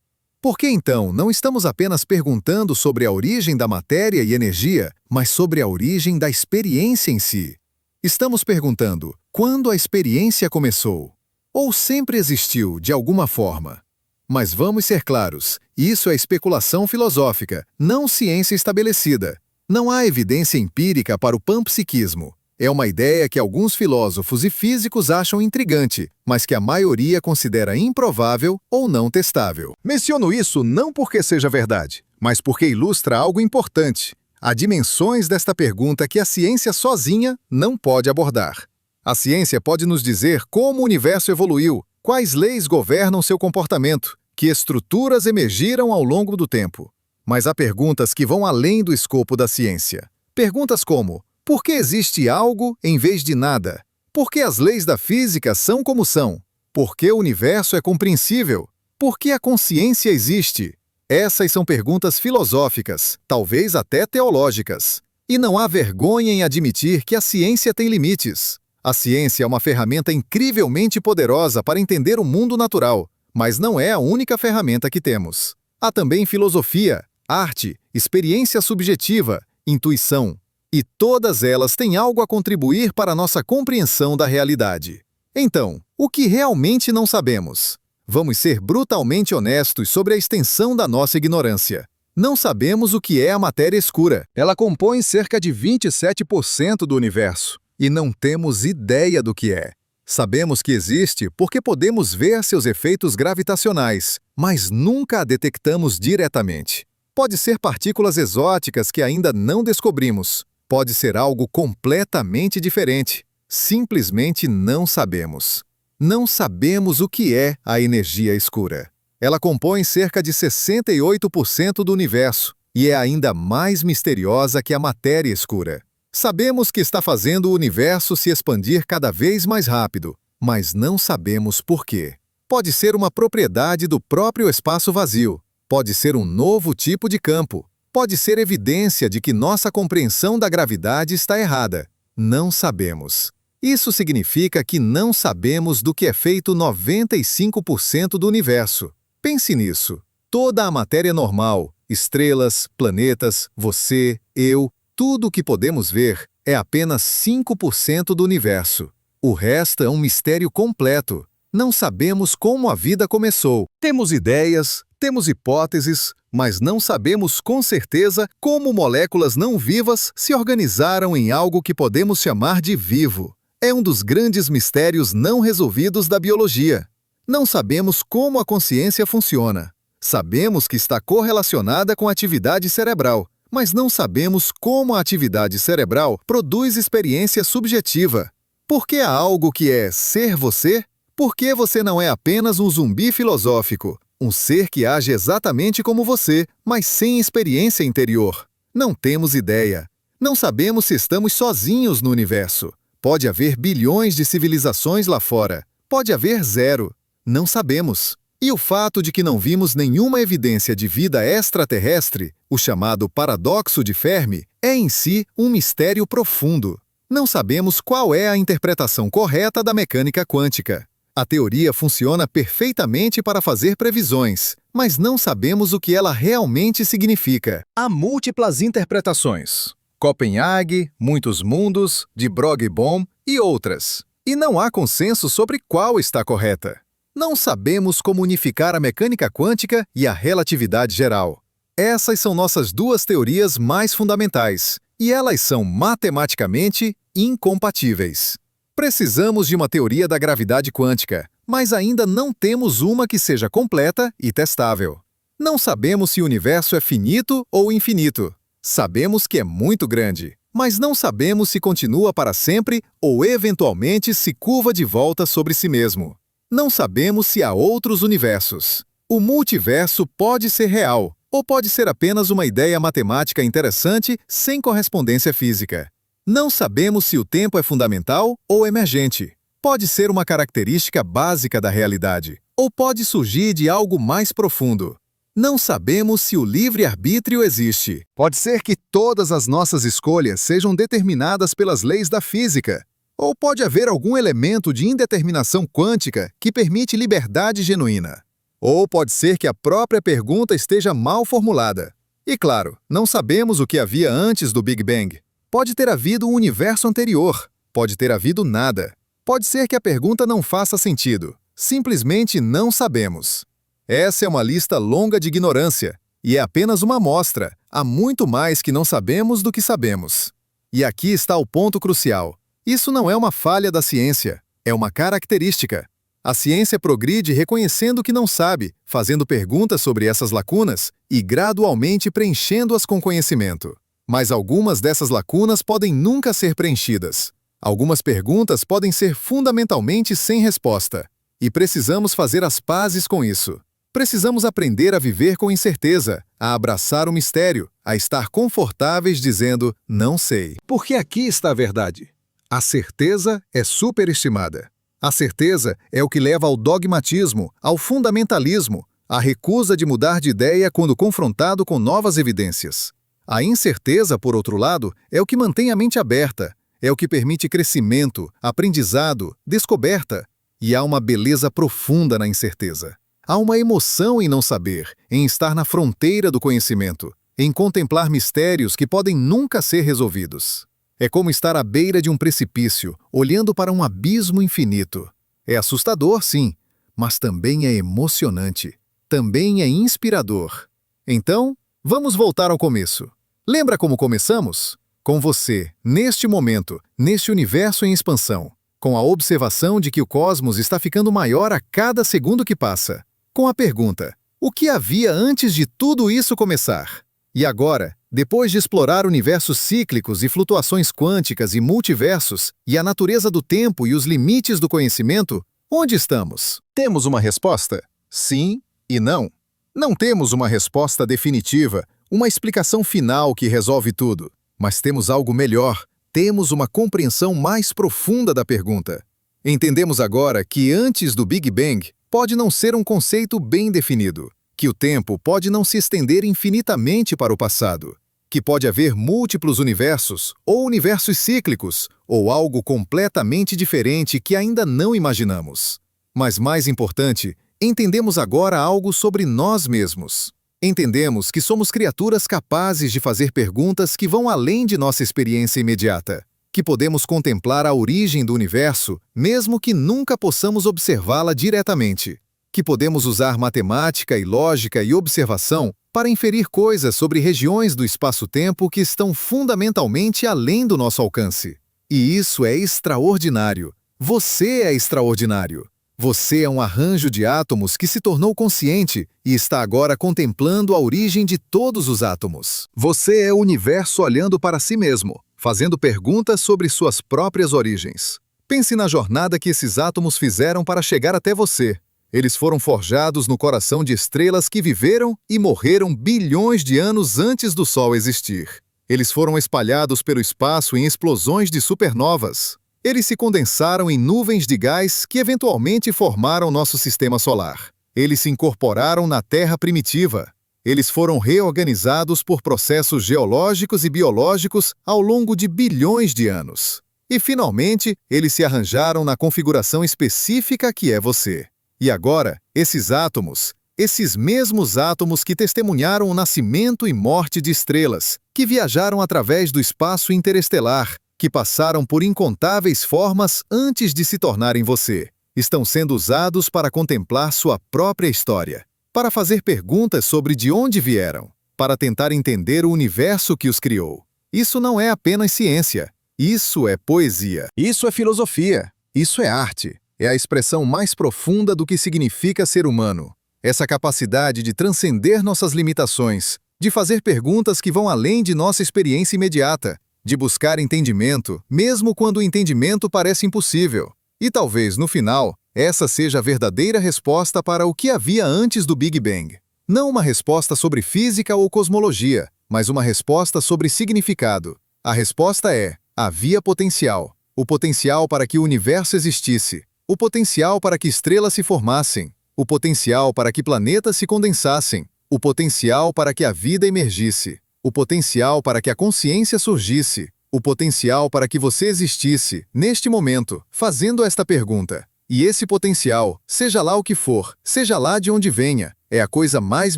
Por que então não estamos apenas perguntando sobre a origem da matéria e energia, mas sobre a origem da experiência em si? Estamos perguntando quando a experiência começou? Ou sempre existiu de alguma forma? Mas vamos ser claros, isso é especulação filosófica, não ciência estabelecida. Não há evidência empírica para o panpsiquismo. É uma ideia que alguns filósofos e físicos acham intrigante, mas que a maioria considera improvável ou não testável. Menciono isso não porque seja verdade, mas porque ilustra algo importante. Há dimensões desta pergunta que a ciência sozinha não pode abordar. A ciência pode nos dizer como o universo evoluiu, quais leis governam seu comportamento, que estruturas emergiram ao longo do tempo. Mas há perguntas que vão além do escopo da ciência. Perguntas como: por que existe algo em vez de nada? Por que as leis da física são como são? Por que o universo é compreensível? Por que a consciência existe? Essas são perguntas filosóficas, talvez até teológicas. E não há vergonha em admitir que a ciência tem limites. A ciência é uma ferramenta incrivelmente poderosa para entender o mundo natural, mas não é a única ferramenta que temos. Há também filosofia, arte, experiência subjetiva, intuição. E todas elas têm algo a contribuir para a nossa compreensão da realidade. Então, o que realmente não sabemos? Vamos ser brutalmente honestos sobre a extensão da nossa ignorância. Não sabemos o que é a matéria escura. Ela compõe cerca de 27% do universo. E não temos ideia do que é. Sabemos que existe porque podemos ver seus efeitos gravitacionais, mas nunca a detectamos diretamente. Pode ser partículas exóticas que ainda não descobrimos. Pode ser algo completamente diferente. Simplesmente não sabemos. Não sabemos o que é a energia escura. Ela compõe cerca de 68% do universo e é ainda mais misteriosa que a matéria escura. Sabemos que está fazendo o universo se expandir cada vez mais rápido, mas não sabemos por quê. Pode ser uma propriedade do próprio espaço vazio. Pode ser um novo tipo de campo. Pode ser evidência de que nossa compreensão da gravidade está errada. Não sabemos. Isso significa que não sabemos do que é feito 95% do universo. Pense nisso. Toda a matéria normal, estrelas, planetas, você, eu, tudo o que podemos ver é apenas 5% do universo. O resto é um mistério completo. Não sabemos como a vida começou. Temos ideias, temos hipóteses, mas não sabemos com certeza como moléculas não vivas se organizaram em algo que podemos chamar de vivo. É um dos grandes mistérios não resolvidos da biologia. Não sabemos como a consciência funciona. Sabemos que está correlacionada com a atividade cerebral, mas não sabemos como a atividade cerebral produz experiência subjetiva. Por que há algo que é ser você? Por que você não é apenas um zumbi filosófico? Um ser que age exatamente como você, mas sem experiência interior. Não temos ideia. Não sabemos se estamos sozinhos no universo. Pode haver bilhões de civilizações lá fora. Pode haver zero. Não sabemos. E o fato de que não vimos nenhuma evidência de vida extraterrestre, o chamado paradoxo de Fermi, é em si um mistério profundo. Não sabemos qual é a interpretação correta da mecânica quântica. A teoria funciona perfeitamente para fazer previsões, mas não sabemos o que ela realmente significa. Há múltiplas interpretações. Copenhague, muitos mundos, de Broglie e Bohm e outras. E não há consenso sobre qual está correta. Não sabemos como unificar a mecânica quântica e a relatividade geral. Essas são nossas duas teorias mais fundamentais, e elas são matematicamente incompatíveis. Precisamos de uma teoria da gravidade quântica, mas ainda não temos uma que seja completa e testável. Não sabemos se o universo é finito ou infinito. Sabemos que é muito grande, mas não sabemos se continua para sempre ou eventualmente se curva de volta sobre si mesmo. Não sabemos se há outros universos. O multiverso pode ser real, ou pode ser apenas uma ideia matemática interessante sem correspondência física. Não sabemos se o tempo é fundamental ou emergente. Pode ser uma característica básica da realidade, ou pode surgir de algo mais profundo. Não sabemos se o livre-arbítrio existe. Pode ser que todas as nossas escolhas sejam determinadas pelas leis da física. Ou pode haver algum elemento de indeterminação quântica que permite liberdade genuína. Ou pode ser que a própria pergunta esteja mal formulada. E claro, não sabemos o que havia antes do Big Bang. Pode ter havido um universo anterior. Pode ter havido nada. Pode ser que a pergunta não faça sentido. Simplesmente não sabemos. Essa é uma lista longa de ignorância, e é apenas uma amostra. Há muito mais que não sabemos do que sabemos. E aqui está o ponto crucial. Isso não é uma falha da ciência, é uma característica. A ciência progride reconhecendo que não sabe, fazendo perguntas sobre essas lacunas e gradualmente preenchendo-as com conhecimento. Mas algumas dessas lacunas podem nunca ser preenchidas. Algumas perguntas podem ser fundamentalmente sem resposta. E precisamos fazer as pazes com isso. Precisamos aprender a viver com incerteza, a abraçar o mistério, a estar confortáveis dizendo, não sei. Porque aqui está a verdade. A certeza é superestimada. A certeza é o que leva ao dogmatismo, ao fundamentalismo, à recusa de mudar de ideia quando confrontado com novas evidências. A incerteza, por outro lado, é o que mantém a mente aberta, é o que permite crescimento, aprendizado, descoberta. E há uma beleza profunda na incerteza. Há uma emoção em não saber, em estar na fronteira do conhecimento, em contemplar mistérios que podem nunca ser resolvidos. É como estar à beira de um precipício, olhando para um abismo infinito. É assustador, sim, mas também é emocionante. Também é inspirador. Então, vamos voltar ao começo. Lembra como começamos? Com você, neste momento, neste universo em expansão. Com a observação de que o cosmos está ficando maior a cada segundo que passa. Com a pergunta, o que havia antes de tudo isso começar? E agora, depois de explorar universos cíclicos e flutuações quânticas e multiversos, e a natureza do tempo e os limites do conhecimento, onde estamos? Temos uma resposta? Sim e não. Não temos uma resposta definitiva, uma explicação final que resolve tudo. Mas temos algo melhor. Temos uma compreensão mais profunda da pergunta. Entendemos agora que antes do Big Bang pode não ser um conceito bem definido, que o tempo pode não se estender infinitamente para o passado, que pode haver múltiplos universos ou universos cíclicos, ou algo completamente diferente que ainda não imaginamos. Mas mais importante, entendemos agora algo sobre nós mesmos. Entendemos que somos criaturas capazes de fazer perguntas que vão além de nossa experiência imediata, que podemos contemplar a origem do universo, mesmo que nunca possamos observá-la diretamente, que podemos usar matemática e lógica e observação para inferir coisas sobre regiões do espaço-tempo que estão fundamentalmente além do nosso alcance. E isso é extraordinário. Você é extraordinário. Você é um arranjo de átomos que se tornou consciente e está agora contemplando a origem de todos os átomos. Você é o universo olhando para si mesmo, fazendo perguntas sobre suas próprias origens. Pense na jornada que esses átomos fizeram para chegar até você. Eles foram forjados no coração de estrelas que viveram e morreram bilhões de anos antes do Sol existir. Eles foram espalhados pelo espaço em explosões de supernovas. Eles se condensaram em nuvens de gás que eventualmente formaram nosso sistema solar. Eles se incorporaram na Terra primitiva. Eles foram reorganizados por processos geológicos e biológicos ao longo de bilhões de anos. E, finalmente, eles se arranjaram na configuração específica que é você. E agora, esses átomos, esses mesmos átomos que testemunharam o nascimento e morte de estrelas, que viajaram através do espaço interestelar, que passaram por incontáveis formas antes de se tornarem você, estão sendo usados para contemplar sua própria história, para fazer perguntas sobre de onde vieram, para tentar entender o universo que os criou. Isso não é apenas ciência, isso é poesia. Isso é filosofia, isso é arte, é a expressão mais profunda do que significa ser humano. Essa capacidade de transcender nossas limitações, de fazer perguntas que vão além de nossa experiência imediata, de buscar entendimento, mesmo quando o entendimento parece impossível. E talvez, no final, essa seja a verdadeira resposta para o que havia antes do Big Bang. Não uma resposta sobre física ou cosmologia, mas uma resposta sobre significado. A resposta é: havia potencial. O potencial para que o universo existisse. O potencial para que estrelas se formassem. O potencial para que planetas se condensassem. o potencial para que a vida emergisse, o potencial para que a consciência surgisse, o potencial para que você existisse, neste momento, fazendo esta pergunta. E esse potencial, seja lá o que for, seja lá de onde venha, é a coisa mais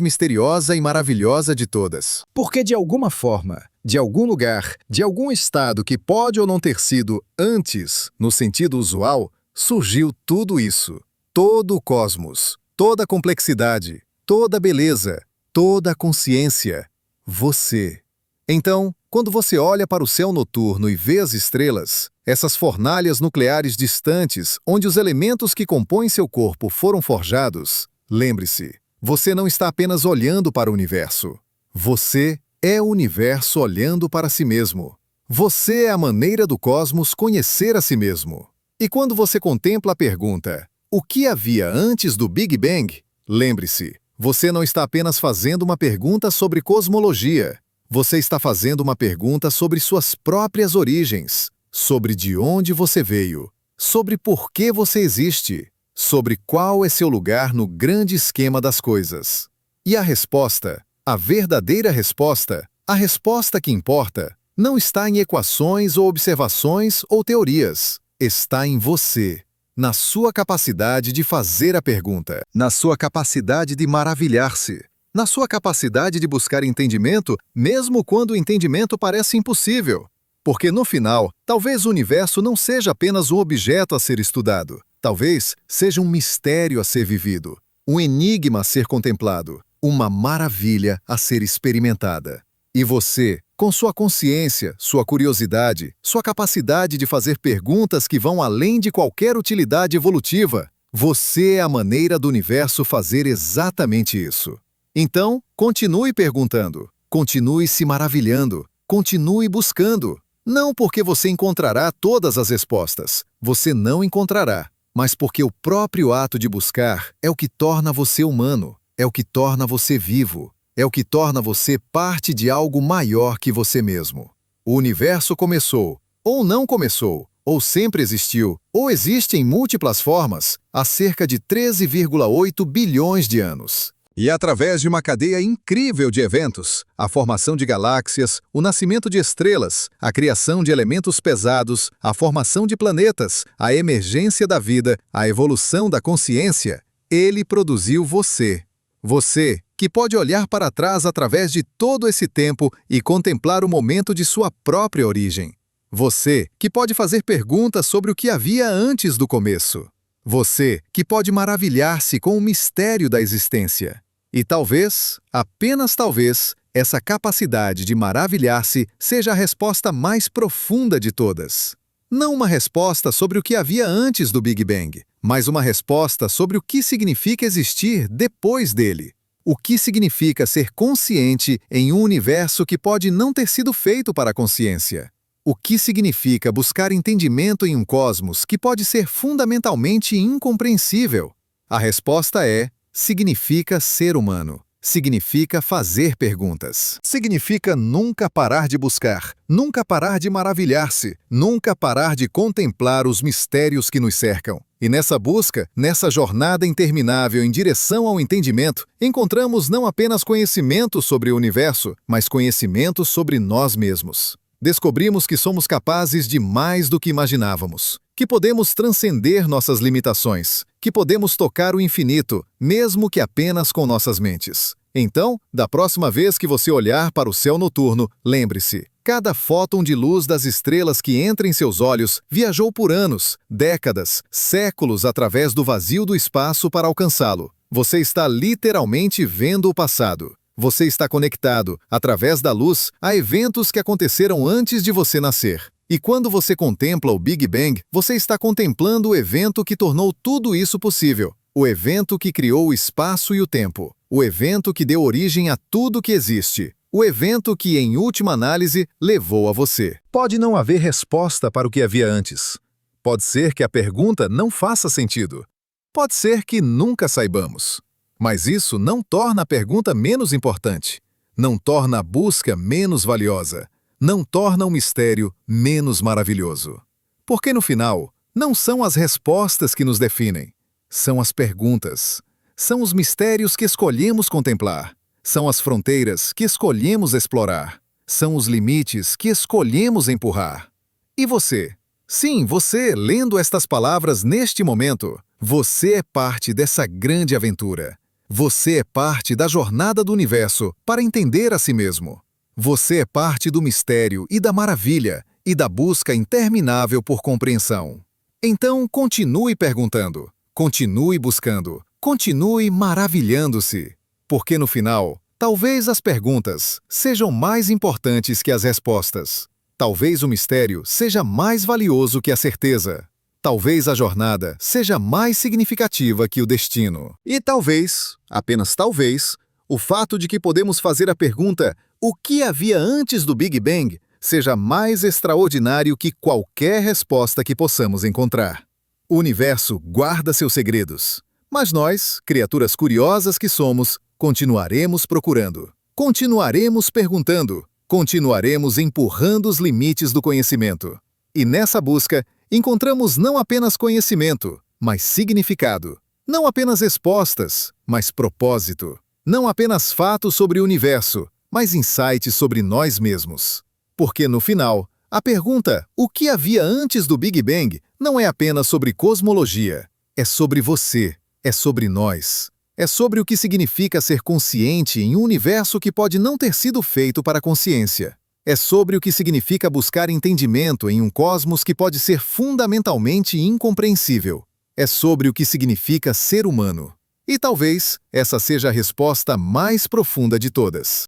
misteriosa e maravilhosa de todas. Porque de alguma forma, de algum lugar, de algum estado que pode ou não ter sido antes, no sentido usual, surgiu tudo isso. Todo o cosmos, toda a complexidade, toda a beleza, toda a consciência. Você. Então, quando você olha para o céu noturno e vê as estrelas, essas fornalhas nucleares distantes, onde os elementos que compõem seu corpo foram forjados, lembre-se, você não está apenas olhando para o universo. Você é o universo olhando para si mesmo. Você é a maneira do cosmos conhecer a si mesmo. E quando você contempla a pergunta, o que havia antes do Big Bang? Lembre-se, você não está apenas fazendo uma pergunta sobre cosmologia. Você está fazendo uma pergunta sobre suas próprias origens, sobre de onde você veio, sobre por que você existe, sobre qual é seu lugar no grande esquema das coisas. E a resposta, a verdadeira resposta, a resposta que importa, não está em equações ou observações ou teorias. Está em você, na sua capacidade de fazer a pergunta, na sua capacidade de maravilhar-se, na sua capacidade de buscar entendimento, mesmo quando o entendimento parece impossível. Porque no final, talvez o universo não seja apenas um objeto a ser estudado. Talvez seja um mistério a ser vivido, um enigma a ser contemplado, uma maravilha a ser experimentada. E você, com sua consciência, sua curiosidade, sua capacidade de fazer perguntas que vão além de qualquer utilidade evolutiva, você é a maneira do universo fazer exatamente isso. Então, continue perguntando, continue se maravilhando, continue buscando. Não porque você encontrará todas as respostas, você não encontrará, mas porque o próprio ato de buscar é o que torna você humano, é o que torna você vivo, é o que torna você parte de algo maior que você mesmo. O universo começou, ou não começou, ou sempre existiu, ou existe em múltiplas formas, há cerca de 13,8 bilhões de anos. E através de uma cadeia incrível de eventos, a formação de galáxias, o nascimento de estrelas, a criação de elementos pesados, a formação de planetas, a emergência da vida, a evolução da consciência, ele produziu você. Você, que pode olhar para trás através de todo esse tempo e contemplar o momento de sua própria origem. Você, que pode fazer perguntas sobre o que havia antes do começo. Você, que pode maravilhar-se com o mistério da existência. E talvez, apenas talvez, essa capacidade de maravilhar-se seja a resposta mais profunda de todas. Não uma resposta sobre o que havia antes do Big Bang, mas uma resposta sobre o que significa existir depois dele. O que significa ser consciente em um universo que pode não ter sido feito para a consciência. O que significa buscar entendimento em um cosmos que pode ser fundamentalmente incompreensível? A resposta é: significa ser humano. Significa fazer perguntas. Significa nunca parar de buscar, nunca parar de maravilhar-se, nunca parar de contemplar os mistérios que nos cercam. E nessa busca, nessa jornada interminável em direção ao entendimento, encontramos não apenas conhecimento sobre o universo, mas conhecimento sobre nós mesmos. Descobrimos que somos capazes de mais do que imaginávamos, que podemos transcender nossas limitações, que podemos tocar o infinito, mesmo que apenas com nossas mentes. Então, da próxima vez que você olhar para o céu noturno, lembre-se, cada fóton de luz das estrelas que entra em seus olhos viajou por anos, décadas, séculos através do vazio do espaço para alcançá-lo. Você está literalmente vendo o passado. Você está conectado, através da luz, a eventos que aconteceram antes de você nascer. E quando você contempla o Big Bang, você está contemplando o evento que tornou tudo isso possível. O evento que criou o espaço e o tempo. O evento que deu origem a tudo que existe. O evento que, em última análise, levou a você. Pode não haver resposta para o que havia antes. Pode ser que a pergunta não faça sentido. Pode ser que nunca saibamos. Mas isso não torna a pergunta menos importante, não torna a busca menos valiosa, não torna o mistério menos maravilhoso. Porque no final, não são as respostas que nos definem, são as perguntas, são os mistérios que escolhemos contemplar, São as fronteiras que escolhemos explorar. São os limites que escolhemos empurrar. E você? Sim, você, lendo estas palavras neste momento, você é parte dessa grande aventura. Você é parte da jornada do universo para entender a si mesmo. Você é parte do mistério e da maravilha e da busca interminável por compreensão. Então, continue perguntando, continue buscando, continue maravilhando-se. Porque no final, talvez as perguntas sejam mais importantes que as respostas. Talvez o mistério seja mais valioso que a certeza. Talvez a jornada seja mais significativa que o destino. E talvez, apenas talvez, o fato de que podemos fazer a pergunta "o que havia antes do Big Bang?" seja mais extraordinário que qualquer resposta que possamos encontrar. O universo guarda seus segredos, mas nós, criaturas curiosas que somos, continuaremos procurando, continuaremos perguntando, continuaremos empurrando os limites do conhecimento. E nessa busca, encontramos não apenas conhecimento, mas significado. Não apenas respostas, mas propósito. Não apenas fatos sobre o universo, mas insights sobre nós mesmos. Porque no final, a pergunta "o que havia antes do Big Bang?" não é apenas sobre cosmologia. É sobre você, é sobre nós. É sobre o que significa ser consciente em um universo que pode não ter sido feito para a consciência. É sobre o que significa buscar entendimento em um cosmos que pode ser fundamentalmente incompreensível. É sobre o que significa ser humano. E talvez essa seja a resposta mais profunda de todas.